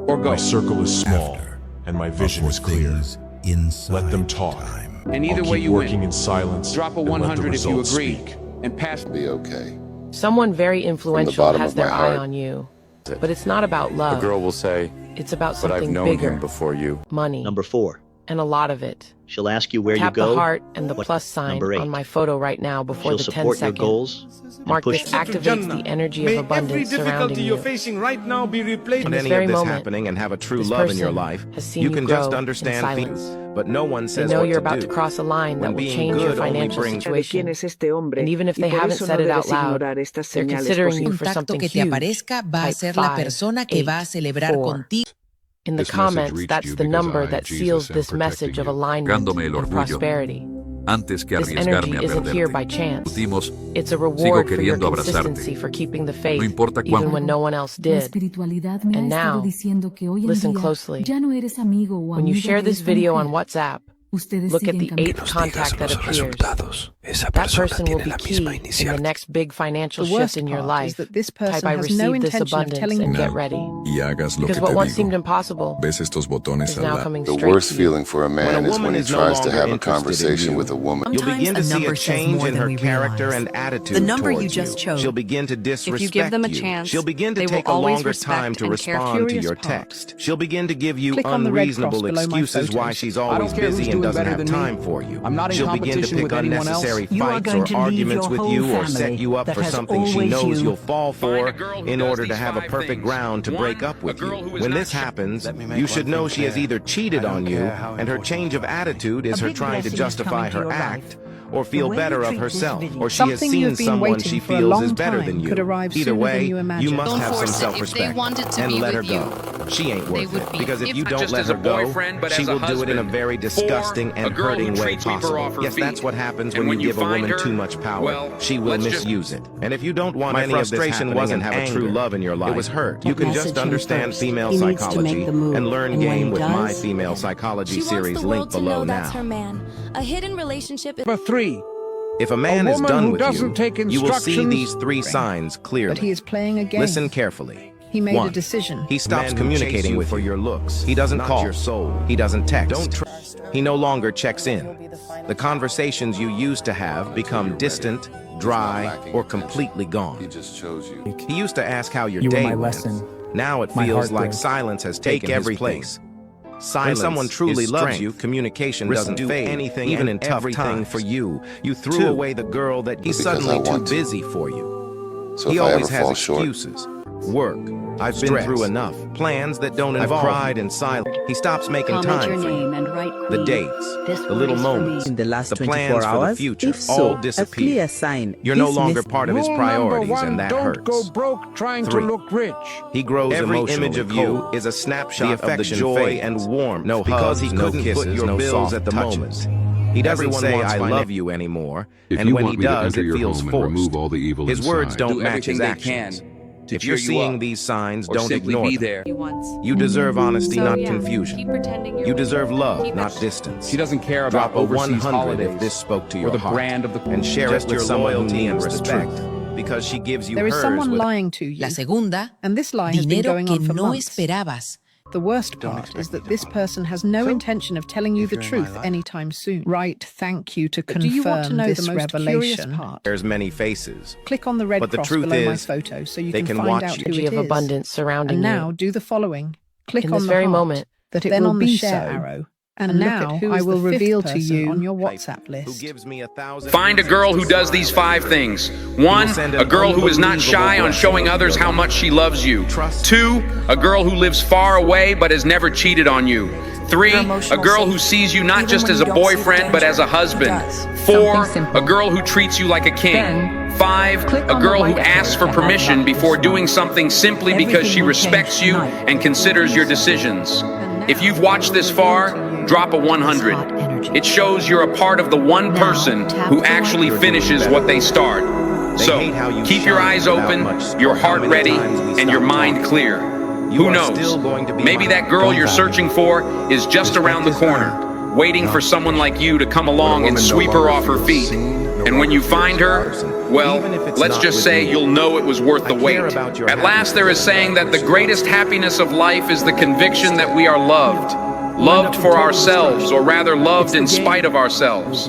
Speaker 14: or go.
Speaker 5: My circle is small, and my vision is clear. Let them talk.
Speaker 14: And either
Speaker 5: I'll
Speaker 14: way
Speaker 5: keep
Speaker 14: you
Speaker 5: working
Speaker 14: win.
Speaker 5: in silence.
Speaker 14: Drop a
Speaker 5: and let the
Speaker 14: 100 if you
Speaker 5: results
Speaker 14: agree.
Speaker 5: speak.
Speaker 14: And pass.
Speaker 8: Be okay.
Speaker 7: Someone very influential
Speaker 8: bottom
Speaker 7: has
Speaker 8: of
Speaker 7: their
Speaker 8: my
Speaker 7: eye
Speaker 8: heart.
Speaker 7: on you. But it's not about
Speaker 14: A
Speaker 7: love.
Speaker 14: girl will say,
Speaker 7: It's about
Speaker 14: but I've
Speaker 7: something
Speaker 14: known
Speaker 7: bigger.
Speaker 14: him before you.
Speaker 7: Money.
Speaker 15: Number 4.
Speaker 7: And a lot of it.
Speaker 15: She'll ask you where
Speaker 7: Tap
Speaker 15: you go.
Speaker 7: the heart and the
Speaker 15: What-
Speaker 7: plus sign
Speaker 15: Number 8.
Speaker 7: on my photo right now before
Speaker 15: She'll
Speaker 7: the 10
Speaker 15: support your
Speaker 7: second.
Speaker 15: goals. and
Speaker 7: Mark,
Speaker 15: push
Speaker 7: this activates the energy of abundance surrounding you.
Speaker 1: facing right now be replaced.
Speaker 7: In
Speaker 1: With
Speaker 7: this
Speaker 1: any
Speaker 7: very
Speaker 1: of this
Speaker 7: moment,
Speaker 1: happening and have a true
Speaker 7: this
Speaker 1: love in your
Speaker 7: person
Speaker 1: life,
Speaker 7: has seen
Speaker 1: you
Speaker 7: you
Speaker 1: can
Speaker 7: grow
Speaker 1: just
Speaker 7: in
Speaker 1: understand
Speaker 7: silence.
Speaker 1: feelings, but no one
Speaker 7: They
Speaker 1: says
Speaker 7: know
Speaker 1: what
Speaker 7: you're
Speaker 1: to
Speaker 7: about
Speaker 1: do.
Speaker 7: to cross a line that
Speaker 1: When
Speaker 7: will
Speaker 1: being
Speaker 7: change your
Speaker 1: good only
Speaker 7: financial
Speaker 1: brings-
Speaker 7: situation. And even if they haven't said it out loud, they're considering you for
Speaker 13: Contacto
Speaker 7: something
Speaker 13: que te
Speaker 7: huge.
Speaker 13: aparezca va a
Speaker 7: Type
Speaker 13: ser la
Speaker 7: 5,
Speaker 13: persona que
Speaker 7: 8,
Speaker 13: va a celebrar
Speaker 7: 4.
Speaker 13: contigo.
Speaker 7: In the
Speaker 12: This message
Speaker 7: comments,
Speaker 12: reached
Speaker 7: that's
Speaker 12: you
Speaker 7: the
Speaker 12: because
Speaker 7: number
Speaker 12: I,
Speaker 7: that
Speaker 12: Jesus,
Speaker 7: seals
Speaker 12: am
Speaker 7: this
Speaker 12: protecting
Speaker 7: message of
Speaker 12: you.
Speaker 7: alignment
Speaker 16: Dándome el
Speaker 7: and
Speaker 16: orgullo.
Speaker 7: prosperity.
Speaker 16: Antes que
Speaker 7: This energy
Speaker 16: arriesgarme a
Speaker 7: isn't here
Speaker 16: perderte.
Speaker 7: by chance.
Speaker 16: Discutimos,
Speaker 7: It's a
Speaker 16: sigo
Speaker 7: reward for your
Speaker 16: queriendo abrazarte.
Speaker 7: consistency for keeping the faith,
Speaker 16: No importa
Speaker 7: even
Speaker 16: cuánto.
Speaker 7: when no one else
Speaker 6: La
Speaker 7: did.
Speaker 6: espiritualidad me
Speaker 7: And
Speaker 6: ha estado
Speaker 7: now,
Speaker 6: diciendo que hoy en
Speaker 7: listen
Speaker 6: día
Speaker 7: closely.
Speaker 6: ya no eres amigo o
Speaker 7: When you
Speaker 6: amiga
Speaker 7: share
Speaker 6: de
Speaker 7: this
Speaker 6: esta
Speaker 7: video on
Speaker 6: mujer.
Speaker 7: WhatsApp,
Speaker 6: Ustedes
Speaker 7: look at
Speaker 6: siguen
Speaker 7: the
Speaker 6: caminando.
Speaker 7: 8th contact that appears.
Speaker 13: That person will be key in the next big financial shift in your life.
Speaker 9: Is that this person
Speaker 13: Type I
Speaker 9: has no
Speaker 13: receive this
Speaker 9: intention of
Speaker 13: abundance
Speaker 9: telling
Speaker 13: and
Speaker 9: you
Speaker 13: get ready.
Speaker 5: Y hagas lo
Speaker 13: Because
Speaker 5: que
Speaker 13: what
Speaker 5: te
Speaker 13: once
Speaker 5: digo.
Speaker 13: seemed impossible
Speaker 5: Ves estos botones
Speaker 13: is
Speaker 5: al
Speaker 13: now
Speaker 5: lado.
Speaker 13: coming
Speaker 8: The
Speaker 13: straight
Speaker 8: worst
Speaker 13: to you.
Speaker 8: feeling for a man is when he tries to have a conversation with a woman.
Speaker 1: You'll begin to see a change in her character
Speaker 6: realize.
Speaker 1: and attitude
Speaker 6: The number
Speaker 1: towards
Speaker 6: you just chose.
Speaker 1: She'll begin to disrespect
Speaker 11: If you give them a
Speaker 1: you.
Speaker 11: chance,
Speaker 1: She'll begin to
Speaker 11: they will
Speaker 1: take a
Speaker 11: always
Speaker 1: longer
Speaker 11: respect
Speaker 1: time to
Speaker 11: and care.
Speaker 1: respond to
Speaker 9: Curious
Speaker 1: your
Speaker 9: part.
Speaker 1: text. She'll begin to give you
Speaker 9: Click on the red cross
Speaker 1: unreasonable
Speaker 9: below my
Speaker 1: excuses why
Speaker 9: photos.
Speaker 1: she's
Speaker 14: I
Speaker 1: always
Speaker 14: don't care who's
Speaker 1: busy and
Speaker 14: doing
Speaker 1: doesn't
Speaker 14: better
Speaker 1: have
Speaker 14: than me.
Speaker 1: time for you.
Speaker 14: I'm not in
Speaker 1: She'll begin to
Speaker 14: competition
Speaker 1: pick
Speaker 14: with anyone else.
Speaker 1: unnecessary
Speaker 10: You are
Speaker 1: fights
Speaker 10: going
Speaker 1: or
Speaker 10: to leave
Speaker 1: arguments
Speaker 10: your
Speaker 1: with
Speaker 10: whole
Speaker 1: you or
Speaker 10: family
Speaker 1: set you up
Speaker 10: that
Speaker 1: for
Speaker 10: has
Speaker 1: something she
Speaker 10: always
Speaker 1: knows
Speaker 10: you.
Speaker 1: you'll fall for
Speaker 14: Find a girl who
Speaker 1: in
Speaker 14: does
Speaker 1: order to
Speaker 14: these
Speaker 1: have a
Speaker 14: 5
Speaker 1: perfect
Speaker 14: things.
Speaker 1: ground to break
Speaker 14: One,
Speaker 1: up with
Speaker 14: a girl
Speaker 1: you.
Speaker 14: who is
Speaker 1: When
Speaker 14: not
Speaker 1: this
Speaker 14: shy.
Speaker 1: happens, you should know she has either cheated on you and her change of attitude is
Speaker 10: A
Speaker 1: her
Speaker 10: big
Speaker 1: trying to
Speaker 10: blessing is
Speaker 1: justify
Speaker 10: coming to
Speaker 1: her
Speaker 10: your
Speaker 1: act,
Speaker 10: life.
Speaker 1: or feel
Speaker 10: The way
Speaker 1: better
Speaker 10: you
Speaker 1: of
Speaker 10: treat this
Speaker 1: herself,
Speaker 10: video.
Speaker 1: or she has
Speaker 9: Something
Speaker 1: seen
Speaker 9: you've been
Speaker 1: someone
Speaker 9: waiting
Speaker 1: she
Speaker 9: for a
Speaker 1: feels
Speaker 9: long
Speaker 1: is better
Speaker 9: time
Speaker 1: than you.
Speaker 9: could arrive
Speaker 1: Either
Speaker 9: sooner
Speaker 1: way,
Speaker 9: than you imagined.
Speaker 1: you must
Speaker 11: Don't
Speaker 1: have some
Speaker 11: force it. If
Speaker 1: self-respect
Speaker 11: they wanted to
Speaker 1: and
Speaker 11: be
Speaker 1: let her
Speaker 11: with
Speaker 1: go. She ain't
Speaker 11: they
Speaker 1: worth
Speaker 11: would
Speaker 1: it.
Speaker 11: be.
Speaker 1: Because if you
Speaker 11: Not
Speaker 1: don't
Speaker 14: just
Speaker 1: let
Speaker 14: as
Speaker 1: her
Speaker 14: a
Speaker 1: go,
Speaker 14: boyfriend, but
Speaker 1: she
Speaker 14: as a
Speaker 1: will do it in a
Speaker 14: husband.
Speaker 1: very disgusting
Speaker 14: A
Speaker 1: and
Speaker 14: girl who
Speaker 1: hurting way
Speaker 14: treats Weaver
Speaker 1: possible.
Speaker 14: off her
Speaker 1: Yes, that's
Speaker 14: feet.
Speaker 1: what happens
Speaker 14: And
Speaker 1: when you
Speaker 14: when you
Speaker 1: give a woman
Speaker 14: find her,
Speaker 1: too much power.
Speaker 14: well,
Speaker 1: She will
Speaker 14: let's just-
Speaker 1: misuse it. And if you don't want
Speaker 15: My
Speaker 1: any of this
Speaker 15: frustration
Speaker 1: happening
Speaker 15: wasn't
Speaker 1: and have a
Speaker 15: anger.
Speaker 1: true love in your life,
Speaker 15: It was hurt.
Speaker 1: You can
Speaker 15: Message
Speaker 1: just
Speaker 15: him
Speaker 1: understand
Speaker 15: first.
Speaker 1: female
Speaker 15: He needs to
Speaker 1: psychology
Speaker 15: make the move.
Speaker 1: and learn
Speaker 15: And when
Speaker 1: game
Speaker 15: he
Speaker 1: with my
Speaker 15: does,
Speaker 1: female psychology
Speaker 16: She wants
Speaker 1: series
Speaker 16: the
Speaker 1: link
Speaker 16: world to
Speaker 1: below
Speaker 16: know that's
Speaker 1: now.
Speaker 16: her man. A hidden relationship is...
Speaker 14: Number 3.
Speaker 1: If a man is
Speaker 14: woman
Speaker 1: done
Speaker 14: who
Speaker 1: with
Speaker 14: doesn't
Speaker 1: you,
Speaker 14: take
Speaker 1: you will see
Speaker 14: instructions-
Speaker 1: these 3 signs clearly.
Speaker 9: But he is playing a game.
Speaker 1: Listen carefully.
Speaker 9: He made a
Speaker 1: 1.
Speaker 9: decision.
Speaker 1: He stops
Speaker 15: Man who
Speaker 1: communicating
Speaker 15: chase you
Speaker 1: with
Speaker 15: for
Speaker 1: you
Speaker 15: your looks,
Speaker 1: He doesn't
Speaker 15: not
Speaker 1: call
Speaker 15: your soul.
Speaker 1: He doesn't text.
Speaker 15: Don't trust.
Speaker 1: He no longer checks in. The conversations you used to have become distant, dry, or completely
Speaker 8: He
Speaker 1: gone.
Speaker 8: just chose you.
Speaker 1: He used to ask how your
Speaker 17: You were
Speaker 1: day
Speaker 17: my
Speaker 1: went.
Speaker 17: lesson.
Speaker 1: Now it
Speaker 17: My
Speaker 1: feels like
Speaker 17: heartbreak.
Speaker 1: silence has taken his
Speaker 15: everything.
Speaker 1: place. When
Speaker 15: Silence
Speaker 1: someone truly
Speaker 15: is
Speaker 1: loves
Speaker 15: strength.
Speaker 1: you, communication
Speaker 15: Risk
Speaker 1: doesn't
Speaker 15: do
Speaker 1: fade.
Speaker 15: anything
Speaker 1: Even in
Speaker 15: and
Speaker 1: tough
Speaker 15: everything
Speaker 1: times.
Speaker 15: for you.
Speaker 1: You threw
Speaker 15: 2.
Speaker 1: away the girl that he's
Speaker 8: Because
Speaker 1: suddenly
Speaker 8: I
Speaker 1: too
Speaker 8: want to.
Speaker 1: busy for you.
Speaker 8: So
Speaker 1: He
Speaker 8: if I
Speaker 1: always
Speaker 8: ever fall
Speaker 1: has
Speaker 8: short,
Speaker 1: excuses. Work. I've been
Speaker 15: Stress.
Speaker 1: through enough. Plans that don't
Speaker 15: I've
Speaker 1: involve.
Speaker 15: cried
Speaker 1: in silence. He stops making
Speaker 18: Comment
Speaker 1: time
Speaker 18: your
Speaker 1: for you.
Speaker 18: name and write
Speaker 1: The
Speaker 18: queen.
Speaker 1: dates,
Speaker 18: This
Speaker 1: the little
Speaker 18: word is for me.
Speaker 1: moments,
Speaker 19: In the last
Speaker 1: the
Speaker 19: 24
Speaker 1: plans for the
Speaker 19: hours?
Speaker 1: future
Speaker 19: If so,
Speaker 1: all
Speaker 19: a
Speaker 1: disappear.
Speaker 19: clear sign.
Speaker 1: You're no
Speaker 19: This
Speaker 1: longer
Speaker 19: missed
Speaker 1: part of his
Speaker 14: Rule
Speaker 1: priorities,
Speaker 14: number 1,
Speaker 1: and that
Speaker 14: don't
Speaker 1: hurts.
Speaker 14: go broke trying
Speaker 1: 3.
Speaker 14: to look rich.
Speaker 1: He grows
Speaker 15: Every
Speaker 1: emotionally
Speaker 15: image of
Speaker 1: cold.
Speaker 15: you is a snapshot
Speaker 1: The
Speaker 15: of the
Speaker 1: affection
Speaker 15: joy
Speaker 1: fades.
Speaker 15: and warmth.
Speaker 1: No
Speaker 15: because
Speaker 1: hugs,
Speaker 15: he
Speaker 1: no
Speaker 15: couldn't
Speaker 1: kisses,
Speaker 15: put your
Speaker 1: no
Speaker 15: bills
Speaker 1: soft
Speaker 15: at the
Speaker 1: touches.
Speaker 15: moment.
Speaker 1: He doesn't
Speaker 15: Everyone
Speaker 1: say
Speaker 15: wants
Speaker 1: I love
Speaker 15: financial-
Speaker 1: you anymore,
Speaker 12: If
Speaker 1: and
Speaker 12: you
Speaker 1: when
Speaker 12: want
Speaker 1: he
Speaker 12: me to
Speaker 1: does,
Speaker 12: enter
Speaker 1: it
Speaker 12: your
Speaker 1: feels
Speaker 12: home and
Speaker 1: forced.
Speaker 12: remove all the evil
Speaker 1: His words
Speaker 12: inside,
Speaker 1: don't
Speaker 14: Do
Speaker 1: match his
Speaker 14: everything they
Speaker 1: actions.
Speaker 14: can to
Speaker 1: If you're
Speaker 14: cheer you
Speaker 1: seeing
Speaker 14: up,
Speaker 1: these signs,
Speaker 14: or
Speaker 1: don't
Speaker 14: simply
Speaker 1: ignore
Speaker 14: be
Speaker 1: them.
Speaker 14: there.
Speaker 11: He wants.
Speaker 1: You deserve honesty,
Speaker 11: So,
Speaker 1: not
Speaker 11: yeah,
Speaker 1: confusion.
Speaker 11: keep pretending you're
Speaker 1: You
Speaker 11: with
Speaker 1: deserve
Speaker 11: him.
Speaker 1: love,
Speaker 11: Keep
Speaker 1: not
Speaker 11: it.
Speaker 1: distance.
Speaker 14: She doesn't care
Speaker 1: Drop
Speaker 14: about
Speaker 1: a
Speaker 14: overseas
Speaker 1: 100
Speaker 14: holidays
Speaker 1: if this spoke to
Speaker 14: or
Speaker 1: your
Speaker 14: the
Speaker 1: heart,
Speaker 14: brand of the
Speaker 1: and share
Speaker 15: Just
Speaker 1: it with
Speaker 15: your
Speaker 1: someone who
Speaker 15: loyalty and
Speaker 1: needs the
Speaker 15: respect.
Speaker 1: truth, because she gives you
Speaker 9: There is
Speaker 1: hers
Speaker 9: someone
Speaker 1: with
Speaker 9: lying to you.
Speaker 20: La segunda,
Speaker 9: And this lie has been
Speaker 20: dinero
Speaker 9: going
Speaker 20: que
Speaker 9: on for
Speaker 20: no
Speaker 9: months.
Speaker 20: esperabas.
Speaker 9: The worst part is that this person has no intention of telling you the truth anytime soon. Right, thank you to confirm
Speaker 1: do you want to know
Speaker 9: this
Speaker 1: the most
Speaker 9: revelation part?
Speaker 1: There's many faces.
Speaker 9: Click on the red
Speaker 1: But the
Speaker 9: cross
Speaker 1: truth
Speaker 9: below my
Speaker 1: is,
Speaker 9: photo so you
Speaker 1: they
Speaker 9: can
Speaker 1: can
Speaker 9: find
Speaker 1: watch
Speaker 9: out
Speaker 1: you.
Speaker 9: who
Speaker 13: Energy
Speaker 9: it
Speaker 13: of
Speaker 9: is.
Speaker 13: abundance surrounding
Speaker 9: And
Speaker 13: you.
Speaker 9: now do the following. Click
Speaker 13: In
Speaker 9: on
Speaker 13: this
Speaker 9: the
Speaker 13: very
Speaker 9: heart,
Speaker 13: moment,
Speaker 9: that it
Speaker 13: will
Speaker 9: will
Speaker 13: be
Speaker 9: be
Speaker 13: so.
Speaker 9: arrow. And now I will reveal to you on your WhatsApp list.
Speaker 14: Find a girl who does these 5 things. 1, a girl who is not shy on showing others how much she loves you. 2, a girl who lives far away but has never cheated on you. 3, a girl who sees you not just as a boyfriend but as a husband. 4, a girl who treats you like a king. 5, a girl who asks for permission before doing something simply because she respects you and considers your decisions. If you've watched this far, drop a 100. It shows you're a part of the one person who actually finishes what they start. So, keep your eyes open, your heart ready, and your mind clear. Who knows? Maybe that girl you're searching for is just around the corner, waiting for someone like you to come along and sweep her off her feet. And when you find her, well, let's just say you'll know it was worth the wait. At last there is saying that the greatest happiness of life is the conviction that we are loved. Loved for ourselves, or rather loved in spite of ourselves.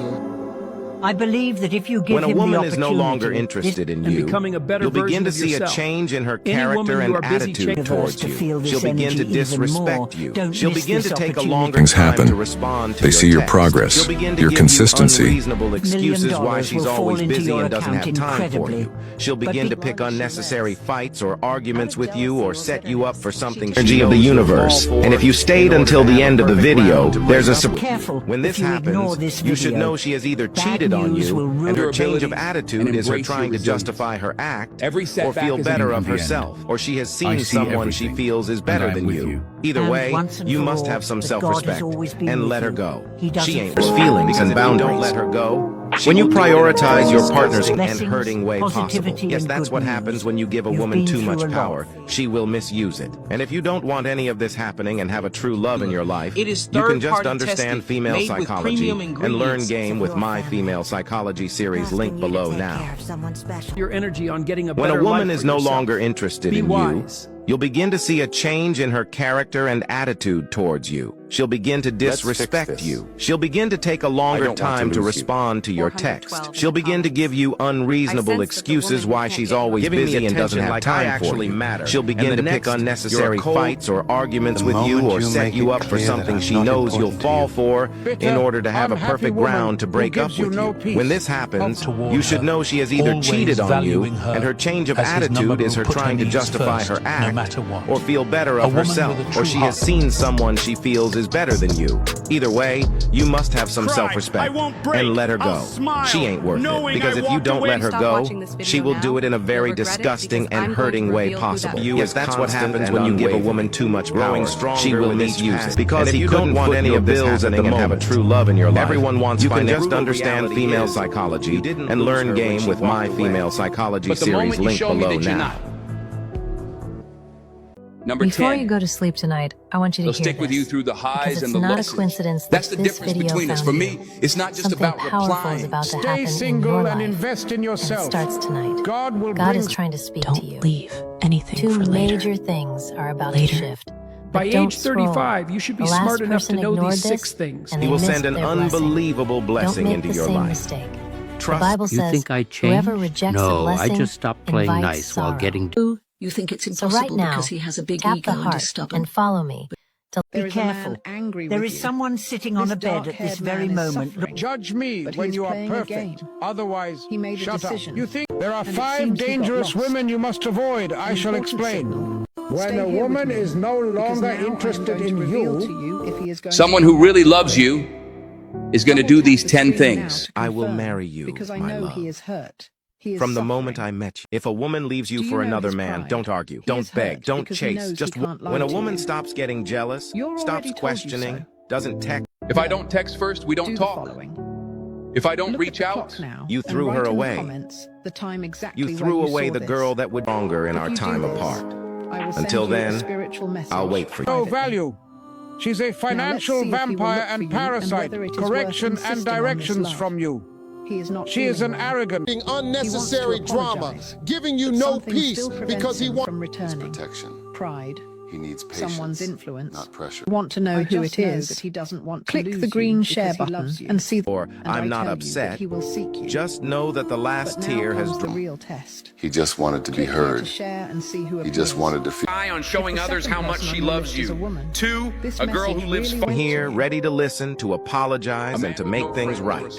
Speaker 10: I believe that if you give
Speaker 1: When a
Speaker 10: him
Speaker 1: woman
Speaker 10: the
Speaker 1: is no longer interested in you, you'll begin to see a change in her character and attitude towards you. She'll begin to disrespect you. She'll begin to take a longer
Speaker 5: Things
Speaker 1: time
Speaker 5: happen.
Speaker 1: to respond to
Speaker 5: They
Speaker 1: your
Speaker 5: see your
Speaker 1: text.
Speaker 5: progress,
Speaker 1: She'll begin to
Speaker 5: your
Speaker 1: give
Speaker 5: consistency.
Speaker 1: you unreasonable excuses why she's
Speaker 10: will fall
Speaker 1: always
Speaker 10: into
Speaker 1: busy
Speaker 10: your
Speaker 1: and doesn't have
Speaker 10: account
Speaker 1: time for
Speaker 10: incredibly.
Speaker 1: you. She'll begin to pick unnecessary fights or arguments with you or set you up for something she
Speaker 15: Energy of the
Speaker 1: knows you'll
Speaker 15: universe.
Speaker 1: fall for
Speaker 15: And if you
Speaker 1: in
Speaker 15: stayed
Speaker 1: order
Speaker 15: until
Speaker 1: to
Speaker 15: the
Speaker 1: have
Speaker 15: end
Speaker 1: a
Speaker 15: of the
Speaker 1: perfect
Speaker 15: video,
Speaker 1: ground to
Speaker 15: there's
Speaker 1: break
Speaker 15: a
Speaker 1: up with.
Speaker 10: Careful,
Speaker 1: When this
Speaker 10: if you ignore
Speaker 1: happens,
Speaker 10: this
Speaker 1: you should
Speaker 10: video,
Speaker 1: know she has either
Speaker 10: bad
Speaker 1: cheated on
Speaker 10: news
Speaker 1: you,
Speaker 10: will ruin
Speaker 1: and her
Speaker 10: your
Speaker 1: change of
Speaker 14: ability
Speaker 1: attitude
Speaker 14: and
Speaker 1: is her
Speaker 14: embrace
Speaker 1: trying
Speaker 14: your
Speaker 1: to justify her act,
Speaker 14: Every
Speaker 1: or
Speaker 14: setback
Speaker 1: feel
Speaker 14: is
Speaker 1: better
Speaker 14: an
Speaker 1: of
Speaker 14: the end.
Speaker 1: herself, or she has
Speaker 14: I
Speaker 1: seen
Speaker 14: see
Speaker 1: someone she
Speaker 14: everything,
Speaker 1: feels is
Speaker 14: and
Speaker 1: better
Speaker 14: I'm
Speaker 1: than
Speaker 14: with
Speaker 1: you.
Speaker 14: you.
Speaker 1: Either
Speaker 10: And
Speaker 1: way,
Speaker 10: once and
Speaker 1: you
Speaker 10: for
Speaker 1: must
Speaker 10: all,
Speaker 1: have some
Speaker 10: that God has
Speaker 1: self-respect
Speaker 10: always been
Speaker 1: and
Speaker 10: with
Speaker 1: let her
Speaker 10: you.
Speaker 1: go.
Speaker 10: He doesn't
Speaker 1: She ain't
Speaker 10: force
Speaker 1: worth
Speaker 10: you.
Speaker 1: feelings and
Speaker 10: Because if you
Speaker 1: boundaries. Don't
Speaker 10: don't
Speaker 1: let her go. When you prioritize your partner's and
Speaker 10: Blessings,
Speaker 1: hurting way possible.
Speaker 10: positivity,
Speaker 1: Yes,
Speaker 10: and
Speaker 1: that's
Speaker 10: good
Speaker 1: what
Speaker 10: news.
Speaker 1: happens when you give a
Speaker 10: You've
Speaker 1: woman
Speaker 10: been
Speaker 1: too
Speaker 10: through
Speaker 1: much
Speaker 10: a lot.
Speaker 1: power. She will misuse it. And if you don't want any of this happening and have a true love in your life,
Speaker 15: It is
Speaker 1: you can just
Speaker 15: third-party
Speaker 1: understand
Speaker 15: tested,
Speaker 1: female
Speaker 15: made with
Speaker 1: psychology
Speaker 15: premium
Speaker 1: and learn
Speaker 15: ingredients.
Speaker 1: game with my female psychology series linked below now.
Speaker 15: Your energy on getting a
Speaker 1: When
Speaker 15: better
Speaker 1: a woman
Speaker 15: life
Speaker 1: is
Speaker 15: for
Speaker 1: no
Speaker 15: yourself.
Speaker 1: longer interested
Speaker 15: Be
Speaker 1: in
Speaker 15: wise.
Speaker 1: you'll begin to see a change in her character and attitude towards you. She'll begin to disrespect you. She'll begin to take a longer time to respond to your text. She'll begin to give you unreasonable excuses why she's always busy and doesn't have time for you. She'll begin to pick unnecessary fights or arguments with you or set you up for something she knows you'll fall for in order to have a perfect ground to break up with you. When this happens, you should know she has either cheated on you and her change of attitude is her trying to justify her act or feel better of herself, or she has seen someone she feels is better than you. Either way, you must have some self-respect and let her go. She ain't worth it, because if you don't let her go, she will do it in a very disgusting and hurting way possible. Yes, that's what happens when you give a woman too much power. She will misuse it. Because if you don't want any of this happening and have a true love in your life, everyone wants you can just understand female psychology and learn game with my female psychology series linked below now.
Speaker 17: Number
Speaker 18: Before
Speaker 17: 10.
Speaker 18: you go to sleep tonight, I want you to
Speaker 17: They'll
Speaker 18: hear
Speaker 17: stick with
Speaker 18: this,
Speaker 17: you through the highs
Speaker 18: because
Speaker 17: and the
Speaker 18: it's not
Speaker 17: losses.
Speaker 18: a coincidence that
Speaker 17: That's the
Speaker 18: this
Speaker 17: difference
Speaker 18: video
Speaker 17: between us.
Speaker 18: found
Speaker 17: For me,
Speaker 18: you.
Speaker 17: it's not just
Speaker 18: Something
Speaker 17: about
Speaker 18: powerful is
Speaker 17: replying.
Speaker 18: about to
Speaker 9: Stay
Speaker 18: happen in
Speaker 9: single
Speaker 18: your
Speaker 9: and
Speaker 18: life,
Speaker 9: invest in
Speaker 18: and it
Speaker 9: yourself.
Speaker 18: starts tonight.
Speaker 9: God will
Speaker 18: God
Speaker 9: bring...
Speaker 18: is trying to speak to you.
Speaker 4: Don't leave anything
Speaker 18: Two
Speaker 4: for later.
Speaker 18: major things are about to
Speaker 4: Later.
Speaker 18: shift.
Speaker 15: By
Speaker 18: But don't
Speaker 15: age 35,
Speaker 18: scroll.
Speaker 15: you should be
Speaker 18: The last
Speaker 15: smart enough to
Speaker 18: person
Speaker 15: know
Speaker 18: ignored
Speaker 15: these
Speaker 18: this,
Speaker 15: 6 things.
Speaker 18: and
Speaker 1: He
Speaker 18: they
Speaker 1: will
Speaker 18: missed
Speaker 1: send an
Speaker 18: their blessing.
Speaker 1: unbelievable blessing
Speaker 18: Don't make
Speaker 1: into
Speaker 18: the
Speaker 1: your
Speaker 18: same
Speaker 1: life.
Speaker 18: mistake.
Speaker 1: Trust.
Speaker 18: The Bible
Speaker 19: You
Speaker 18: says,
Speaker 19: think I changed?
Speaker 18: whoever rejects a
Speaker 19: No, I
Speaker 18: blessing
Speaker 19: just stopped playing
Speaker 18: invites
Speaker 19: nice while
Speaker 18: sorrow.
Speaker 19: getting...
Speaker 20: You think it's
Speaker 18: So
Speaker 20: impossible
Speaker 18: right now,
Speaker 20: because he has a big
Speaker 18: tap
Speaker 20: ego
Speaker 18: the
Speaker 20: and
Speaker 18: heart
Speaker 20: is stubborn.
Speaker 18: and follow me.
Speaker 10: Be careful. There is someone sitting on a bed at this very moment.
Speaker 9: Judge me when you are perfect. Otherwise, He made a shut decision. up. You think there are And it 5 seems he got dangerous lost. women you must avoid. I shall explain. When
Speaker 21: Stay
Speaker 9: a
Speaker 21: here with
Speaker 9: woman
Speaker 21: me,
Speaker 9: is no
Speaker 21: because
Speaker 9: longer
Speaker 21: now I am
Speaker 9: interested
Speaker 21: going to
Speaker 9: in
Speaker 21: reveal to
Speaker 9: you,
Speaker 21: you if he is going
Speaker 17: Someone
Speaker 21: to
Speaker 17: who really loves you is going to do these 10
Speaker 21: now
Speaker 17: things.
Speaker 21: to
Speaker 1: I will
Speaker 21: confirm,
Speaker 1: marry you,
Speaker 21: because I
Speaker 1: my
Speaker 21: know
Speaker 1: love.
Speaker 21: he is hurt. He is
Speaker 1: From the
Speaker 21: suffering.
Speaker 1: moment I met you. If a woman leaves you
Speaker 21: Do you
Speaker 1: for
Speaker 21: know
Speaker 1: another
Speaker 21: his
Speaker 1: man,
Speaker 21: pride?
Speaker 1: don't argue,
Speaker 21: He
Speaker 1: don't
Speaker 21: is
Speaker 1: beg,
Speaker 21: hurt
Speaker 1: don't
Speaker 21: because he
Speaker 1: chase.
Speaker 21: knows
Speaker 1: Just
Speaker 21: he can't lie
Speaker 1: when a
Speaker 21: to
Speaker 1: woman
Speaker 21: you.
Speaker 1: stops getting jealous,
Speaker 21: You're
Speaker 1: stops
Speaker 21: already told you
Speaker 1: questioning,
Speaker 21: so.
Speaker 1: doesn't text,
Speaker 17: If I don't text first, we don't
Speaker 21: Do the
Speaker 17: talk.
Speaker 21: following.
Speaker 17: If I don't
Speaker 21: Look
Speaker 17: reach
Speaker 21: at the
Speaker 17: out,
Speaker 21: clock now,
Speaker 1: you
Speaker 21: and
Speaker 1: threw
Speaker 21: write
Speaker 1: her
Speaker 21: in the
Speaker 1: away.
Speaker 21: comments the time exactly
Speaker 1: you
Speaker 21: when
Speaker 1: threw
Speaker 21: you
Speaker 1: away
Speaker 21: saw
Speaker 1: the
Speaker 21: this.
Speaker 1: girl that would longer in
Speaker 21: If
Speaker 1: our
Speaker 21: you do
Speaker 1: time
Speaker 21: this,
Speaker 1: apart.
Speaker 21: I will
Speaker 1: Until
Speaker 21: send you a
Speaker 1: then,
Speaker 21: spiritual message.
Speaker 1: I'll wait for you.
Speaker 9: no value. She's a financial
Speaker 21: see if he will
Speaker 9: vampire
Speaker 21: look for
Speaker 9: and
Speaker 21: you and
Speaker 9: parasite,
Speaker 21: whether it is worth
Speaker 9: correction and
Speaker 21: insisting on this
Speaker 9: directions
Speaker 21: love.
Speaker 9: from you.
Speaker 21: He is not
Speaker 9: She is
Speaker 21: feeling
Speaker 9: an
Speaker 21: well.
Speaker 9: arrogant,
Speaker 21: Unnecessary drama,
Speaker 8: giving you
Speaker 21: But
Speaker 8: no
Speaker 21: something
Speaker 8: peace
Speaker 21: still prevents
Speaker 8: because he
Speaker 21: him
Speaker 8: wants
Speaker 21: from returning.
Speaker 8: protection.
Speaker 21: Pride.
Speaker 8: He needs patience,
Speaker 21: Someone's influence.
Speaker 8: not pressure.
Speaker 21: Want to know
Speaker 9: I
Speaker 21: who
Speaker 9: just
Speaker 21: it
Speaker 9: know
Speaker 21: is?
Speaker 9: that
Speaker 21: he doesn't want to
Speaker 9: click
Speaker 21: lose
Speaker 9: the
Speaker 21: you
Speaker 9: green
Speaker 21: because
Speaker 9: share
Speaker 21: he
Speaker 9: button
Speaker 21: loves you.
Speaker 9: and see
Speaker 1: Or
Speaker 21: And
Speaker 1: I'm
Speaker 21: I
Speaker 1: not
Speaker 21: tell you that
Speaker 1: upset.
Speaker 21: he will seek you.
Speaker 1: Just know that the last
Speaker 21: But now
Speaker 1: tear has
Speaker 21: comes the
Speaker 1: drawn.
Speaker 21: real test.
Speaker 8: He just wanted to be
Speaker 21: Click here to
Speaker 8: heard.
Speaker 21: share and see who
Speaker 8: He just
Speaker 21: appears.
Speaker 8: wanted to feel.
Speaker 14: Shy on showing
Speaker 21: If the
Speaker 14: others how
Speaker 21: second
Speaker 14: much
Speaker 21: person
Speaker 14: she
Speaker 21: on your
Speaker 14: loves
Speaker 21: list is a
Speaker 14: you.
Speaker 21: woman,
Speaker 14: 2,
Speaker 21: this
Speaker 14: a girl
Speaker 21: message
Speaker 14: who lives
Speaker 21: really
Speaker 14: far.
Speaker 21: went
Speaker 1: Here, ready to listen, to apologize, and to make things right.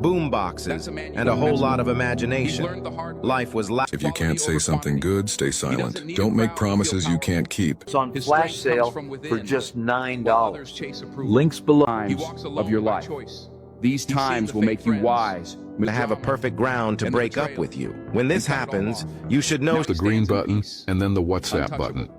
Speaker 1: Boom boxes, and a whole lot of imagination. Life was
Speaker 12: If you can't say something good, stay silent. Don't make promises you can't keep.
Speaker 22: It's on flash sale for just $9. Links below of your life.
Speaker 17: These times will make you wise.
Speaker 1: To have a perfect ground to break up with you. When this happens, you should know
Speaker 12: The green button and then the WhatsApp button.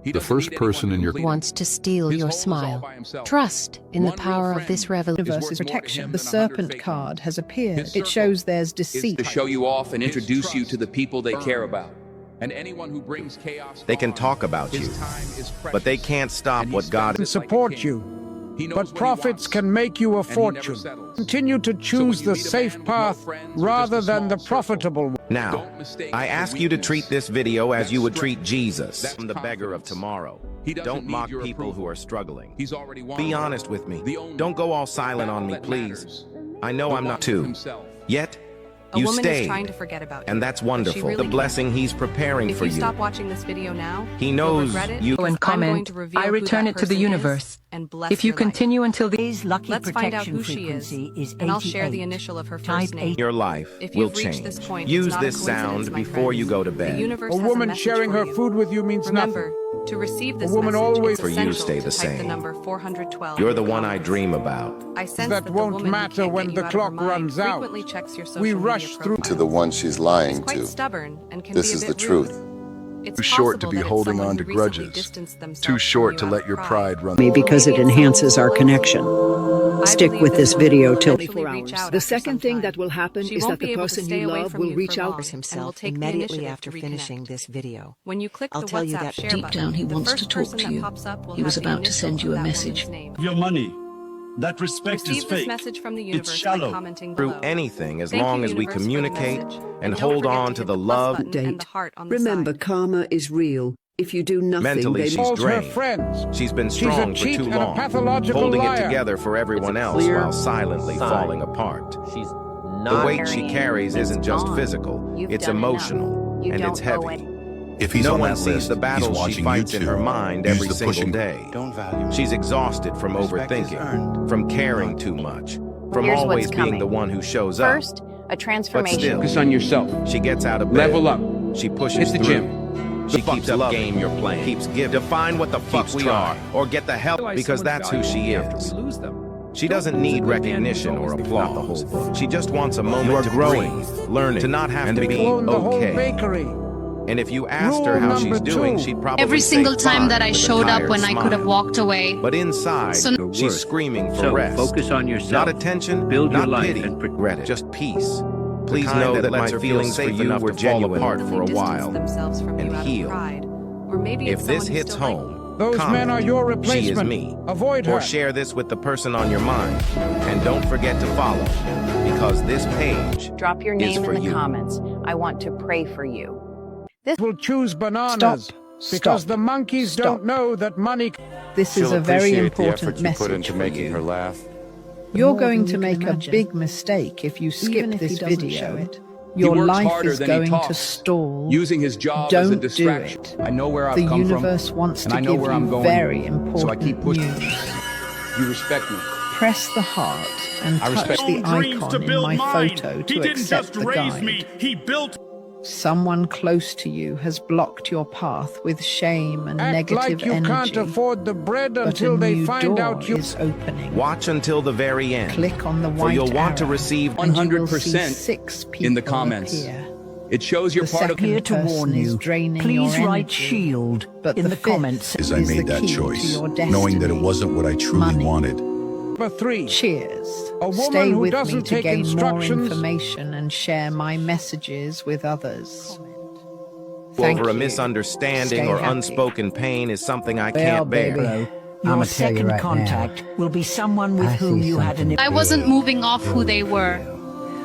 Speaker 12: The first person in your
Speaker 23: wants to steal your smile. Trust in the power of this revolution.
Speaker 21: Universe's protection. The serpent card has appeared. It shows there's deceit.
Speaker 17: To show you off and introduce you to the people they care about. And anyone who brings chaos,
Speaker 1: they can talk about you, but they can't stop what God
Speaker 9: can support you. But profits can make you a fortune. Continue to choose the safe path rather than the profitable one.
Speaker 1: Now, I ask you to treat this video as you would treat Jesus, the beggar of tomorrow. Don't mock people who are struggling. Be honest with me. Don't go all silent on me, please. I know I'm not too. Yet,
Speaker 11: A
Speaker 1: you
Speaker 11: woman
Speaker 1: stayed,
Speaker 11: is trying to forget about you.
Speaker 1: and that's
Speaker 11: She
Speaker 1: wonderful.
Speaker 11: really
Speaker 1: The blessing He's preparing
Speaker 11: If
Speaker 1: for
Speaker 11: you
Speaker 1: you.
Speaker 11: stop watching this video now,
Speaker 1: He
Speaker 11: you'll
Speaker 1: knows
Speaker 11: regret it
Speaker 1: you.
Speaker 11: because
Speaker 24: And
Speaker 11: I'm going
Speaker 24: comment,
Speaker 11: to reveal
Speaker 24: I
Speaker 11: who
Speaker 24: return
Speaker 11: that
Speaker 24: it to the
Speaker 11: person
Speaker 24: universe.
Speaker 11: is and bless
Speaker 24: If you
Speaker 11: your life.
Speaker 24: continue until the
Speaker 10: lucky
Speaker 11: Let's find out
Speaker 10: protection
Speaker 11: who she is,
Speaker 10: frequency is
Speaker 11: and I'll share the
Speaker 10: 88.
Speaker 11: initial of her
Speaker 10: Type
Speaker 11: first name.
Speaker 1: Your life
Speaker 11: If
Speaker 1: will
Speaker 11: you've reached
Speaker 1: change.
Speaker 11: this point, it's
Speaker 1: Use
Speaker 11: not a
Speaker 1: this
Speaker 11: coincidence,
Speaker 1: sound
Speaker 11: my
Speaker 1: before you
Speaker 11: friends.
Speaker 1: go to
Speaker 11: The
Speaker 1: bed.
Speaker 11: universe
Speaker 9: A
Speaker 11: has
Speaker 9: woman
Speaker 11: message
Speaker 9: sharing
Speaker 11: for
Speaker 9: her
Speaker 11: you.
Speaker 9: food with you means
Speaker 11: Remember,
Speaker 9: nothing.
Speaker 11: to receive this
Speaker 9: A woman
Speaker 11: message,
Speaker 9: always-
Speaker 11: it's
Speaker 1: For you,
Speaker 11: essential
Speaker 1: stay
Speaker 11: to
Speaker 1: the
Speaker 11: type the
Speaker 1: same.
Speaker 11: number 412.
Speaker 1: You're the
Speaker 11: in
Speaker 1: one I
Speaker 11: comments.
Speaker 1: dream about.
Speaker 11: I sense
Speaker 9: That
Speaker 11: the
Speaker 9: won't
Speaker 11: woman who
Speaker 9: matter
Speaker 11: can't
Speaker 9: when
Speaker 11: get
Speaker 9: the
Speaker 11: you out of her
Speaker 9: clock
Speaker 11: mind
Speaker 9: runs out.
Speaker 11: frequently checks your social
Speaker 9: We
Speaker 11: media
Speaker 9: rush through
Speaker 11: profile.
Speaker 8: To the one she's lying
Speaker 11: She's quite
Speaker 8: to.
Speaker 11: stubborn and can
Speaker 8: This
Speaker 11: be a
Speaker 8: is
Speaker 11: bit
Speaker 8: the truth.
Speaker 11: rude. It's
Speaker 12: Too short to
Speaker 11: possible
Speaker 12: be
Speaker 11: that it's
Speaker 12: holding
Speaker 11: someone
Speaker 12: on to
Speaker 11: who recently
Speaker 12: grudges.
Speaker 11: distanced themselves
Speaker 12: Too
Speaker 11: from
Speaker 12: short
Speaker 11: you
Speaker 12: to
Speaker 11: out
Speaker 12: let
Speaker 11: of
Speaker 12: your pride run.
Speaker 9: Me because it enhances our connection. Stick with this video till
Speaker 11: 24 hours.
Speaker 9: The second thing that will happen is that the person you love will reach out
Speaker 3: himself immediately after finishing this video.
Speaker 11: When you click
Speaker 3: I'll
Speaker 11: the
Speaker 3: tell you
Speaker 11: WhatsApp
Speaker 3: that
Speaker 11: share
Speaker 3: deep
Speaker 11: button,
Speaker 3: down he
Speaker 11: the
Speaker 3: wants
Speaker 11: first
Speaker 3: to talk
Speaker 11: person
Speaker 3: to
Speaker 11: that
Speaker 3: you.
Speaker 11: pops up will
Speaker 3: He was
Speaker 11: have the
Speaker 3: about to send
Speaker 11: initial
Speaker 3: you a
Speaker 11: of that
Speaker 3: message.
Speaker 11: woman's name.
Speaker 2: Your money. That respect is
Speaker 11: Receive this
Speaker 2: fake.
Speaker 11: message from the universe
Speaker 2: It's
Speaker 11: by
Speaker 2: shallow.
Speaker 11: commenting
Speaker 1: Through
Speaker 11: below.
Speaker 1: anything as
Speaker 11: Thank
Speaker 1: long
Speaker 11: you,
Speaker 1: as we
Speaker 11: universe, for the
Speaker 1: communicate
Speaker 11: message.
Speaker 1: and
Speaker 11: Don't
Speaker 1: hold
Speaker 11: forget
Speaker 1: on
Speaker 11: to
Speaker 1: to
Speaker 11: hit
Speaker 1: the
Speaker 11: plus
Speaker 1: love.
Speaker 11: button and the heart on the
Speaker 9: Remember,
Speaker 11: side.
Speaker 9: karma is real. If you do nothing,
Speaker 1: Mentally,
Speaker 9: they
Speaker 1: she's drained. She's been strong for too long, holding it together for everyone else while silently falling apart. The weight she carries isn't just physical, it's emotional, and it's heavy.
Speaker 5: If he's
Speaker 1: No
Speaker 5: on
Speaker 1: one
Speaker 5: that
Speaker 1: sees
Speaker 5: list,
Speaker 1: the
Speaker 5: he's
Speaker 1: battles she
Speaker 5: watching
Speaker 1: fights in
Speaker 5: YouTube.
Speaker 1: her mind
Speaker 5: Use
Speaker 1: every
Speaker 5: the
Speaker 1: single
Speaker 5: pushing-
Speaker 1: day. She's exhausted from overthinking, from caring too much, from
Speaker 3: Here's
Speaker 1: always
Speaker 3: what's
Speaker 1: being
Speaker 3: coming.
Speaker 1: the one who shows up.
Speaker 3: First, a
Speaker 1: But
Speaker 3: transformation.
Speaker 1: still,
Speaker 14: Focus on yourself.
Speaker 1: she gets out of bed.
Speaker 14: Level up.
Speaker 1: She pushes
Speaker 14: Hit the
Speaker 1: through.
Speaker 14: gym.
Speaker 1: She
Speaker 14: The
Speaker 1: keeps
Speaker 14: fuck's
Speaker 1: loving.
Speaker 14: game you're playing.
Speaker 1: Keeps giving. Define what the fuck
Speaker 14: Keeps
Speaker 1: we
Speaker 14: trying.
Speaker 1: are, or get the help, because that's who she is. She doesn't need recognition or applause. She just wants a moment to growing, learning, to not have to be okay. And if you asked her how she's doing, she'd probably
Speaker 19: Every single
Speaker 1: say
Speaker 19: time
Speaker 1: fine
Speaker 19: that I
Speaker 1: with a
Speaker 19: showed up
Speaker 1: tired
Speaker 19: when I could have
Speaker 1: smile.
Speaker 19: walked away.
Speaker 1: But inside,
Speaker 19: So-
Speaker 1: she's screaming for
Speaker 20: So,
Speaker 1: rest.
Speaker 20: focus on yourself.
Speaker 1: Not attention,
Speaker 20: Build your
Speaker 1: not
Speaker 20: life
Speaker 1: pity,
Speaker 20: and
Speaker 1: regret it. Just peace. Please
Speaker 20: kind
Speaker 1: know
Speaker 20: that
Speaker 1: that my
Speaker 20: lets her feel
Speaker 1: feelings for
Speaker 20: safe
Speaker 1: you
Speaker 20: enough
Speaker 1: were
Speaker 20: to fall
Speaker 1: genuine
Speaker 20: apart
Speaker 1: for a while
Speaker 11: themselves from
Speaker 1: and
Speaker 11: you out of
Speaker 1: heal.
Speaker 11: pride. Or maybe
Speaker 1: If
Speaker 11: it's
Speaker 1: this
Speaker 11: someone who
Speaker 1: hits
Speaker 11: still
Speaker 1: home,
Speaker 24: Those
Speaker 1: comment,
Speaker 24: men are your
Speaker 1: She is
Speaker 24: replacement.
Speaker 1: me.
Speaker 24: Avoid
Speaker 1: Or
Speaker 24: her.
Speaker 1: share this with the person on your mind. And don't forget to follow, because this page
Speaker 3: Drop your
Speaker 1: is
Speaker 3: name
Speaker 1: for
Speaker 3: in the
Speaker 1: you.
Speaker 3: comments. I want to pray for you.
Speaker 24: Will choose bananas because the monkeys don't know that money.
Speaker 9: This is a very important
Speaker 25: effort you
Speaker 9: message
Speaker 25: put into
Speaker 9: for
Speaker 25: making
Speaker 9: you.
Speaker 25: her laugh.
Speaker 9: You're
Speaker 7: More
Speaker 9: going
Speaker 7: than
Speaker 9: to
Speaker 7: you
Speaker 9: make
Speaker 7: can
Speaker 9: a
Speaker 7: imagine.
Speaker 9: big mistake if you skip
Speaker 7: Even if he
Speaker 9: this
Speaker 7: doesn't
Speaker 9: video.
Speaker 7: show it.
Speaker 9: Your
Speaker 14: He works
Speaker 9: life
Speaker 14: harder
Speaker 9: is
Speaker 14: than he
Speaker 9: going to
Speaker 14: talks,
Speaker 9: stall.
Speaker 14: using his job as a
Speaker 9: Don't do
Speaker 14: distraction.
Speaker 9: it.
Speaker 14: I know where I've
Speaker 9: The
Speaker 14: come from,
Speaker 9: universe wants
Speaker 14: and
Speaker 9: to
Speaker 14: I know
Speaker 9: give
Speaker 14: where I'm
Speaker 9: you
Speaker 14: going,
Speaker 9: very
Speaker 14: so I
Speaker 9: important
Speaker 14: keep pushing.
Speaker 9: news.
Speaker 14: You respect me.
Speaker 9: Press the heart and
Speaker 14: I
Speaker 9: touch
Speaker 14: respect-
Speaker 9: the icon in my photo to accept the guide.
Speaker 2: He built.
Speaker 9: Someone close to you has blocked your path with shame and
Speaker 24: Act
Speaker 9: negative
Speaker 24: like you
Speaker 9: energy.
Speaker 24: can't afford the bread
Speaker 9: But
Speaker 24: until
Speaker 9: a
Speaker 24: they
Speaker 9: new
Speaker 24: find
Speaker 9: door
Speaker 24: out you.
Speaker 9: is opening.
Speaker 1: Watch until the very end.
Speaker 9: Click on the
Speaker 1: For
Speaker 9: white
Speaker 1: you'll want to
Speaker 9: arrow,
Speaker 1: receive
Speaker 9: and you will see
Speaker 14: 100%
Speaker 9: 6 people
Speaker 14: in the comments.
Speaker 9: appear.
Speaker 14: It shows you're
Speaker 9: The
Speaker 14: part of
Speaker 9: second
Speaker 10: Here to
Speaker 9: person
Speaker 10: warn
Speaker 9: is
Speaker 10: you.
Speaker 9: draining
Speaker 10: Please
Speaker 9: your
Speaker 10: write
Speaker 9: energy,
Speaker 10: shield
Speaker 9: but
Speaker 10: in the
Speaker 9: fifth
Speaker 10: comments.
Speaker 5: Is I
Speaker 9: is
Speaker 5: made
Speaker 9: the
Speaker 5: that
Speaker 9: key to
Speaker 5: choice,
Speaker 9: your
Speaker 5: knowing that it
Speaker 9: destiny.
Speaker 5: wasn't what I truly
Speaker 9: Money.
Speaker 5: wanted.
Speaker 24: Number 3.
Speaker 9: Cheers.
Speaker 24: A woman
Speaker 9: Stay
Speaker 24: who
Speaker 9: with me
Speaker 24: doesn't
Speaker 9: to
Speaker 24: take
Speaker 9: gain more
Speaker 24: instructions.
Speaker 9: information and share my messages with others.
Speaker 1: Over a
Speaker 9: you.
Speaker 1: misunderstanding
Speaker 9: Stay
Speaker 1: or
Speaker 9: happy.
Speaker 1: unspoken pain is something I
Speaker 10: Well,
Speaker 1: can't bear.
Speaker 10: baby, your second contact will be someone with whom you had an.
Speaker 19: I wasn't moving off who they were.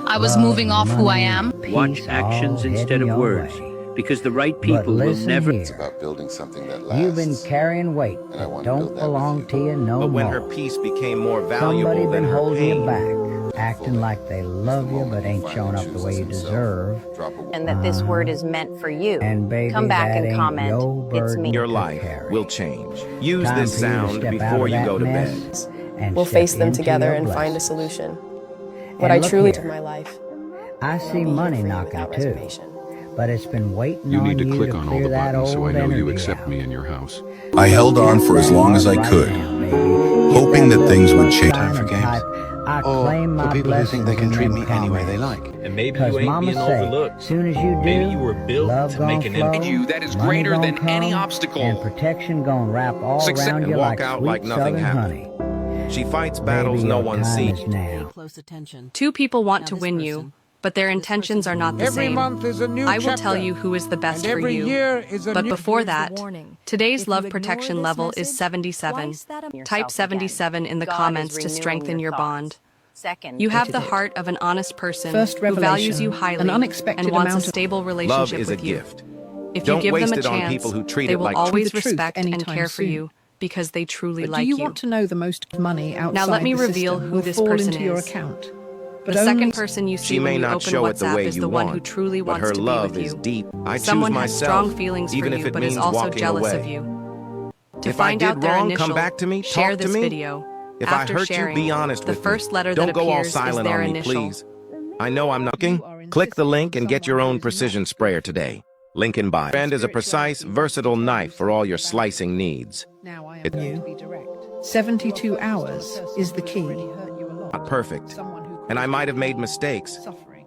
Speaker 19: I was moving off who I am.
Speaker 20: Watch actions instead of words, because the right people will never.
Speaker 8: It's about building something that lasts.
Speaker 26: You've been carrying weight
Speaker 8: and I want
Speaker 26: that
Speaker 8: to
Speaker 26: don't
Speaker 8: build that
Speaker 26: belong
Speaker 8: with
Speaker 26: to you no
Speaker 1: But when
Speaker 26: more.
Speaker 1: her peace became more
Speaker 26: Somebody
Speaker 1: valuable than
Speaker 26: been
Speaker 1: her
Speaker 26: holding you
Speaker 1: pain,
Speaker 26: back, acting like they love you but ain't showing up the way you deserve.
Speaker 3: And that this word is meant for you.
Speaker 26: And baby,
Speaker 3: Come back
Speaker 26: that
Speaker 3: and
Speaker 26: ain't
Speaker 3: comment.
Speaker 26: your
Speaker 3: It's
Speaker 26: burden
Speaker 3: me.
Speaker 1: your
Speaker 26: to
Speaker 1: life
Speaker 26: carry.
Speaker 1: will change. Use
Speaker 26: Time
Speaker 1: this
Speaker 26: for you to
Speaker 1: sound
Speaker 26: step out
Speaker 1: before
Speaker 26: of
Speaker 1: you
Speaker 26: that
Speaker 1: go to
Speaker 26: mess
Speaker 1: bed.
Speaker 26: and
Speaker 7: We'll
Speaker 26: step
Speaker 7: face them
Speaker 26: into
Speaker 7: together
Speaker 26: your
Speaker 7: and find a
Speaker 26: blessing.
Speaker 7: solution.
Speaker 26: And
Speaker 7: What I
Speaker 26: look
Speaker 7: truly
Speaker 26: here.
Speaker 7: to my life.
Speaker 26: I see money knocking too, but it's been waiting
Speaker 12: You
Speaker 26: on
Speaker 12: need to
Speaker 26: you
Speaker 12: click
Speaker 26: to
Speaker 12: on all
Speaker 26: clear
Speaker 12: the
Speaker 26: that
Speaker 12: buttons so I
Speaker 26: old
Speaker 12: know you
Speaker 26: energy
Speaker 12: accept
Speaker 26: out.
Speaker 12: me in your house.
Speaker 5: I held on for as long as I could, hoping that things would change.
Speaker 26: Time for games. I claim my
Speaker 27: people who think they can treat me any way they
Speaker 26: like.
Speaker 27: And maybe
Speaker 26: Cause
Speaker 27: you ain't
Speaker 26: mama
Speaker 27: being
Speaker 26: say,
Speaker 27: overlooked.
Speaker 26: soon as you do,
Speaker 27: Maybe you were built
Speaker 26: love
Speaker 27: to
Speaker 26: gon'
Speaker 27: make an
Speaker 26: flow,
Speaker 27: impact.
Speaker 14: You that is
Speaker 26: money
Speaker 14: greater
Speaker 26: gon'
Speaker 14: than any
Speaker 26: come,
Speaker 14: obstacle.
Speaker 26: and protection gonna wrap all
Speaker 14: Success-
Speaker 26: around
Speaker 1: and
Speaker 26: you
Speaker 1: walk
Speaker 26: like
Speaker 1: out
Speaker 26: sweet
Speaker 1: like nothing
Speaker 26: southern
Speaker 1: happened.
Speaker 26: honey.
Speaker 1: She fights battles
Speaker 26: Baby,
Speaker 1: no
Speaker 26: your
Speaker 1: one
Speaker 26: time
Speaker 1: sees.
Speaker 26: is now.
Speaker 11: Two people want to win you, but their intentions are not the
Speaker 24: Every
Speaker 11: same.
Speaker 24: month is a new
Speaker 11: I will
Speaker 24: chapter.
Speaker 11: tell you who is the best
Speaker 24: And
Speaker 11: for
Speaker 24: every
Speaker 11: you.
Speaker 24: year is a
Speaker 11: But
Speaker 24: new.
Speaker 11: before that, today's love protection level is 77. Type 77 in the comments to strengthen your bond.
Speaker 3: Second,
Speaker 11: You have the heart of an honest person
Speaker 9: First
Speaker 11: who values
Speaker 9: revelation,
Speaker 11: you highly
Speaker 9: an unexpected
Speaker 11: and wants a
Speaker 9: amount of-
Speaker 11: stable
Speaker 1: Love
Speaker 11: relationship
Speaker 1: is a
Speaker 11: with you.
Speaker 1: gift.
Speaker 11: If
Speaker 1: Don't
Speaker 11: you give
Speaker 1: waste
Speaker 11: them a
Speaker 1: it on
Speaker 11: chance,
Speaker 1: people who treat
Speaker 11: they
Speaker 1: it
Speaker 11: will
Speaker 1: like
Speaker 11: always
Speaker 9: the truth
Speaker 11: respect and
Speaker 9: anytime
Speaker 11: care for
Speaker 9: soon.
Speaker 11: you because they truly
Speaker 9: But
Speaker 11: like
Speaker 9: do you want to know the most money outside
Speaker 11: Now let me
Speaker 9: the
Speaker 11: reveal
Speaker 9: system
Speaker 11: who
Speaker 9: will
Speaker 11: this
Speaker 9: fall
Speaker 11: person
Speaker 9: into your
Speaker 11: is.
Speaker 9: account?
Speaker 11: The
Speaker 9: But only
Speaker 11: second person you see
Speaker 1: She
Speaker 11: when
Speaker 1: may
Speaker 11: you
Speaker 1: not
Speaker 11: open
Speaker 1: show it the
Speaker 11: WhatsApp
Speaker 1: way
Speaker 11: is
Speaker 1: you
Speaker 11: the one
Speaker 1: want,
Speaker 11: who truly
Speaker 1: but
Speaker 11: wants
Speaker 1: her
Speaker 11: to be
Speaker 1: love
Speaker 11: with
Speaker 1: is
Speaker 11: you.
Speaker 1: deep. I choose
Speaker 11: Someone has
Speaker 1: myself,
Speaker 11: strong feelings for
Speaker 1: even if
Speaker 11: you,
Speaker 1: it
Speaker 11: but is
Speaker 1: means
Speaker 11: also
Speaker 1: walking
Speaker 11: jealous
Speaker 1: away.
Speaker 11: of you. To
Speaker 1: If I
Speaker 11: find
Speaker 1: did
Speaker 11: out their
Speaker 1: wrong,
Speaker 11: initial,
Speaker 1: come back to me,
Speaker 11: share
Speaker 1: talk to
Speaker 11: this
Speaker 1: me.
Speaker 11: video.
Speaker 1: If
Speaker 11: After
Speaker 1: I hurt
Speaker 11: sharing,
Speaker 1: you, be honest
Speaker 11: the
Speaker 1: with
Speaker 11: first
Speaker 1: me.
Speaker 11: letter
Speaker 1: Don't
Speaker 11: that
Speaker 1: go all
Speaker 11: appears is
Speaker 1: silent
Speaker 11: their
Speaker 1: on me,
Speaker 11: initial.
Speaker 1: please. I know I'm not looking. Click the link and get your own precision sprayer today. Link in bio. Brand is a precise, versatile knife for all your slicing needs.
Speaker 9: Now I am going to be direct. 72 hours is the key.
Speaker 1: Not perfect, and I might have made mistakes,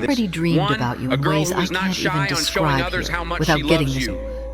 Speaker 14: things.
Speaker 4: already dreamed
Speaker 14: One,
Speaker 4: about you
Speaker 14: a
Speaker 4: in
Speaker 14: girl
Speaker 4: ways
Speaker 14: who
Speaker 4: I
Speaker 14: is not
Speaker 4: can't
Speaker 14: shy
Speaker 4: even
Speaker 14: on showing
Speaker 4: describe
Speaker 14: others
Speaker 4: here
Speaker 14: how much
Speaker 4: without
Speaker 14: she
Speaker 4: getting
Speaker 14: loves
Speaker 4: this.
Speaker 14: you.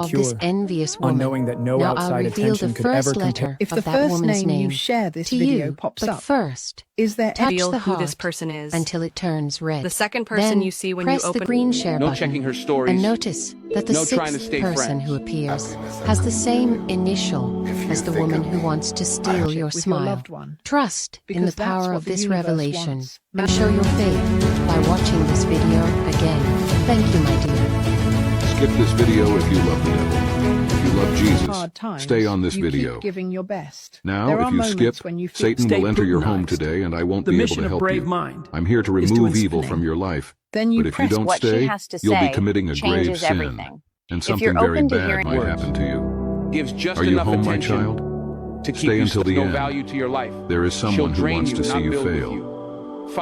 Speaker 23: of this envious
Speaker 5: on
Speaker 23: woman.
Speaker 5: knowing that no
Speaker 23: Now I'll
Speaker 5: outside
Speaker 23: reveal the
Speaker 5: attention could
Speaker 23: first
Speaker 5: ever
Speaker 23: letter
Speaker 9: If
Speaker 23: of
Speaker 9: the
Speaker 23: that
Speaker 9: first
Speaker 23: woman's
Speaker 9: name you
Speaker 23: name
Speaker 9: share this
Speaker 23: to
Speaker 9: video
Speaker 23: you,
Speaker 9: pops
Speaker 23: but
Speaker 9: up,
Speaker 23: first,
Speaker 9: is there
Speaker 23: touch
Speaker 11: Reveal
Speaker 23: the
Speaker 11: who
Speaker 23: heart
Speaker 11: this person is.
Speaker 23: until it turns red.
Speaker 11: The second person
Speaker 23: Then
Speaker 11: you see when you
Speaker 23: press
Speaker 11: open
Speaker 23: the green share
Speaker 17: No
Speaker 23: button
Speaker 17: checking her stories.
Speaker 23: and notice that the
Speaker 17: No trying to
Speaker 23: sixth
Speaker 17: stay
Speaker 23: person
Speaker 17: friends.
Speaker 23: who appears has the same initial as the woman who wants to steal your
Speaker 9: with your
Speaker 23: smile.
Speaker 9: loved one.
Speaker 23: Trust in the
Speaker 9: Because that's
Speaker 23: power
Speaker 9: what
Speaker 23: of
Speaker 9: the
Speaker 23: this
Speaker 9: universe
Speaker 23: revelation
Speaker 9: wants.
Speaker 23: and show your faith by watching this video again. Thank you, my dear.
Speaker 12: Skip this video if you love the devil. If you love Jesus, stay on this video.
Speaker 9: Keep giving your best.
Speaker 12: Now, if you skip, Satan will enter your home today and I won't be able to help you. I'm here to remove evil from your life.
Speaker 9: Then you
Speaker 12: but if you don't stay, you'll be committing a grave sin. And something very bad might happen to you.
Speaker 17: Gives just
Speaker 12: Are you
Speaker 17: enough
Speaker 12: home, my
Speaker 17: attention
Speaker 12: child?
Speaker 17: to keep
Speaker 12: Stay
Speaker 17: you
Speaker 12: until the
Speaker 17: no
Speaker 12: end.
Speaker 17: value to your life.
Speaker 12: There is someone who wants to see you fail.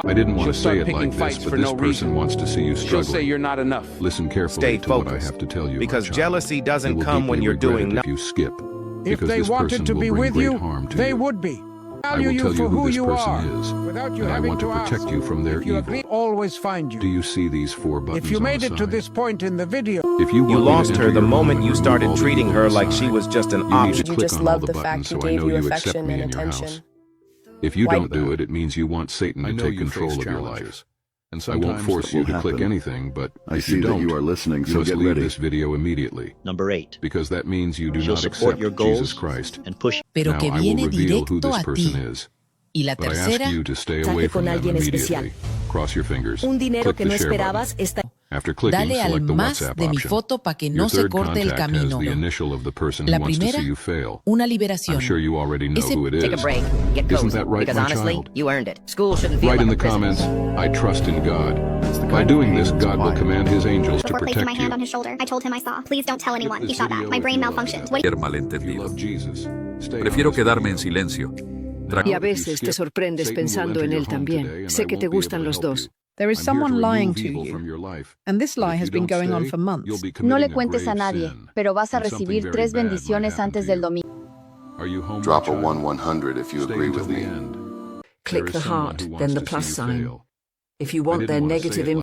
Speaker 12: I didn't want to say it like this, but this person wants to see you
Speaker 17: She'll say
Speaker 12: struggling.
Speaker 17: you're not enough.
Speaker 12: Listen carefully
Speaker 1: Stay
Speaker 12: to what I
Speaker 1: focused,
Speaker 12: have to tell you,
Speaker 1: because
Speaker 12: my child.
Speaker 1: jealousy doesn't
Speaker 12: You will
Speaker 1: come when
Speaker 12: deeply
Speaker 1: you're
Speaker 12: regret
Speaker 1: doing
Speaker 12: it
Speaker 1: nothing.
Speaker 12: if you skip.
Speaker 24: If
Speaker 12: Because
Speaker 24: they
Speaker 12: this
Speaker 24: wanted
Speaker 12: person
Speaker 24: to
Speaker 12: will
Speaker 24: be
Speaker 12: bring
Speaker 24: with
Speaker 12: great
Speaker 24: you,
Speaker 12: harm to
Speaker 24: they
Speaker 12: you.
Speaker 24: would be.
Speaker 12: I
Speaker 24: Value
Speaker 12: will
Speaker 24: you
Speaker 12: tell
Speaker 24: for
Speaker 12: you who
Speaker 24: who
Speaker 12: this
Speaker 24: you
Speaker 12: person
Speaker 24: are,
Speaker 12: is,
Speaker 24: without you
Speaker 12: and I
Speaker 24: having
Speaker 12: want to protect
Speaker 24: ask.
Speaker 12: you from their
Speaker 24: If you
Speaker 12: evil.
Speaker 24: agree, always find you.
Speaker 12: Do you see these 4 buttons
Speaker 24: If you
Speaker 12: on
Speaker 24: made
Speaker 12: the
Speaker 24: it to
Speaker 12: side?
Speaker 24: this point in the video,
Speaker 12: If you, want
Speaker 1: You
Speaker 12: me to
Speaker 1: lost
Speaker 12: enter
Speaker 1: her the
Speaker 12: your
Speaker 1: moment
Speaker 12: home
Speaker 1: you
Speaker 12: and
Speaker 1: started
Speaker 12: remove all the
Speaker 1: treating
Speaker 12: evil
Speaker 1: her like
Speaker 12: inside,
Speaker 1: she was just an
Speaker 12: you need
Speaker 1: option.
Speaker 12: to
Speaker 5: You
Speaker 12: click
Speaker 5: just
Speaker 12: on all
Speaker 5: love
Speaker 12: the
Speaker 5: the
Speaker 12: buttons
Speaker 5: fact he
Speaker 12: so I
Speaker 5: gave
Speaker 12: know
Speaker 5: you
Speaker 12: you accept
Speaker 5: affection
Speaker 12: me
Speaker 5: and
Speaker 12: in your
Speaker 5: attention.
Speaker 12: house. If you
Speaker 5: Why-
Speaker 12: don't do it, it means you want Satan to take control of your life.
Speaker 13: And
Speaker 12: I won't force you to click anything, but
Speaker 13: I
Speaker 12: if
Speaker 13: see
Speaker 12: you
Speaker 13: that
Speaker 12: don't,
Speaker 13: you are listening,
Speaker 12: you
Speaker 13: so
Speaker 12: must
Speaker 13: get
Speaker 12: leave
Speaker 13: ready.
Speaker 12: this video immediately.
Speaker 6: Number 8.
Speaker 12: Because that means you do
Speaker 6: She'll
Speaker 12: not
Speaker 6: support
Speaker 12: accept
Speaker 6: your goals
Speaker 12: Jesus Christ.
Speaker 6: and push.
Speaker 15: Pero
Speaker 12: Now
Speaker 15: que
Speaker 12: I will
Speaker 15: viene
Speaker 12: reveal who
Speaker 15: directo
Speaker 12: this
Speaker 15: a
Speaker 12: person
Speaker 15: ti.
Speaker 12: is.
Speaker 15: Y la
Speaker 12: But I ask
Speaker 15: tercera,
Speaker 12: you to stay away from them immediately. Cross your fingers. Click the share button. After clicking,
Speaker 15: dale al
Speaker 12: select the
Speaker 15: más
Speaker 12: WhatsApp
Speaker 15: de mi
Speaker 12: option.
Speaker 15: foto para que
Speaker 12: Your
Speaker 15: no se
Speaker 12: third
Speaker 15: corte el
Speaker 12: contact has
Speaker 15: camino.
Speaker 12: the initial of the person who
Speaker 15: La
Speaker 12: wants to
Speaker 15: primera,
Speaker 12: see you fail.
Speaker 15: una
Speaker 12: I'm
Speaker 15: liberación.
Speaker 12: sure you already know
Speaker 15: Ese-
Speaker 12: who it is.
Speaker 18: Take a break. Get
Speaker 12: Isn't
Speaker 18: cozy.
Speaker 12: that right,
Speaker 18: Because
Speaker 12: my
Speaker 18: honestly,
Speaker 12: child?
Speaker 18: you earned it. School shouldn't feel
Speaker 12: Write
Speaker 18: like
Speaker 12: in
Speaker 18: a
Speaker 12: the
Speaker 18: prison.
Speaker 12: comments, I trust in God. By doing this, God will command His angels to
Speaker 21: Before placing my
Speaker 12: protect
Speaker 21: hand on
Speaker 12: you.
Speaker 21: his shoulder, I told him I saw. Please don't tell anyone. He
Speaker 12: This
Speaker 21: shot back.
Speaker 12: video
Speaker 21: My
Speaker 12: if
Speaker 21: brain
Speaker 12: you love
Speaker 21: malfunctioned.
Speaker 12: the
Speaker 21: What
Speaker 12: devil.
Speaker 22: Malentendido.
Speaker 12: If you love Jesus, stay
Speaker 22: Prefiero
Speaker 12: on this
Speaker 22: quedarme en
Speaker 12: video.
Speaker 22: silencio.
Speaker 12: Now,
Speaker 4: Y a
Speaker 12: if you
Speaker 4: veces te
Speaker 12: skip,
Speaker 4: sorprendes
Speaker 12: Satan will
Speaker 4: pensando
Speaker 12: enter
Speaker 4: en
Speaker 12: your
Speaker 4: él
Speaker 12: home today,
Speaker 4: también.
Speaker 12: and
Speaker 4: Sé
Speaker 12: I
Speaker 4: que te
Speaker 12: won't be
Speaker 4: gustan
Speaker 12: able
Speaker 4: los
Speaker 12: to help
Speaker 4: dos.
Speaker 12: you.
Speaker 9: There is
Speaker 12: I'm here
Speaker 9: someone
Speaker 12: to
Speaker 9: lying
Speaker 12: remove
Speaker 9: to
Speaker 12: evil
Speaker 9: you,
Speaker 12: from your life.
Speaker 9: and this
Speaker 12: But
Speaker 9: lie
Speaker 12: if
Speaker 9: has
Speaker 12: you
Speaker 9: been
Speaker 12: don't
Speaker 9: going on
Speaker 12: stay,
Speaker 9: for months.
Speaker 12: you'll be
Speaker 16: No le
Speaker 12: committing a
Speaker 16: cuentes a
Speaker 12: grave
Speaker 16: nadie,
Speaker 12: sin,
Speaker 16: pero vas a
Speaker 12: and something
Speaker 16: recibir
Speaker 12: very
Speaker 16: 3
Speaker 12: bad might
Speaker 16: bendiciones
Speaker 12: happen
Speaker 16: antes
Speaker 12: to
Speaker 16: del
Speaker 12: you.
Speaker 16: domingo.
Speaker 12: Are you home,
Speaker 8: Drop
Speaker 12: my
Speaker 8: a
Speaker 12: child?
Speaker 8: 1-100 if you
Speaker 12: Stay
Speaker 8: agree
Speaker 12: until
Speaker 8: with
Speaker 12: the
Speaker 8: me.
Speaker 12: end.
Speaker 4: Click
Speaker 12: There is
Speaker 4: the
Speaker 12: someone
Speaker 4: heart,
Speaker 12: who
Speaker 4: then
Speaker 12: wants
Speaker 4: the
Speaker 12: to
Speaker 4: plus
Speaker 12: see you
Speaker 4: sign.
Speaker 12: fail.
Speaker 4: If you
Speaker 12: I
Speaker 4: want
Speaker 12: didn't
Speaker 4: their
Speaker 12: want to say
Speaker 4: negative
Speaker 12: it like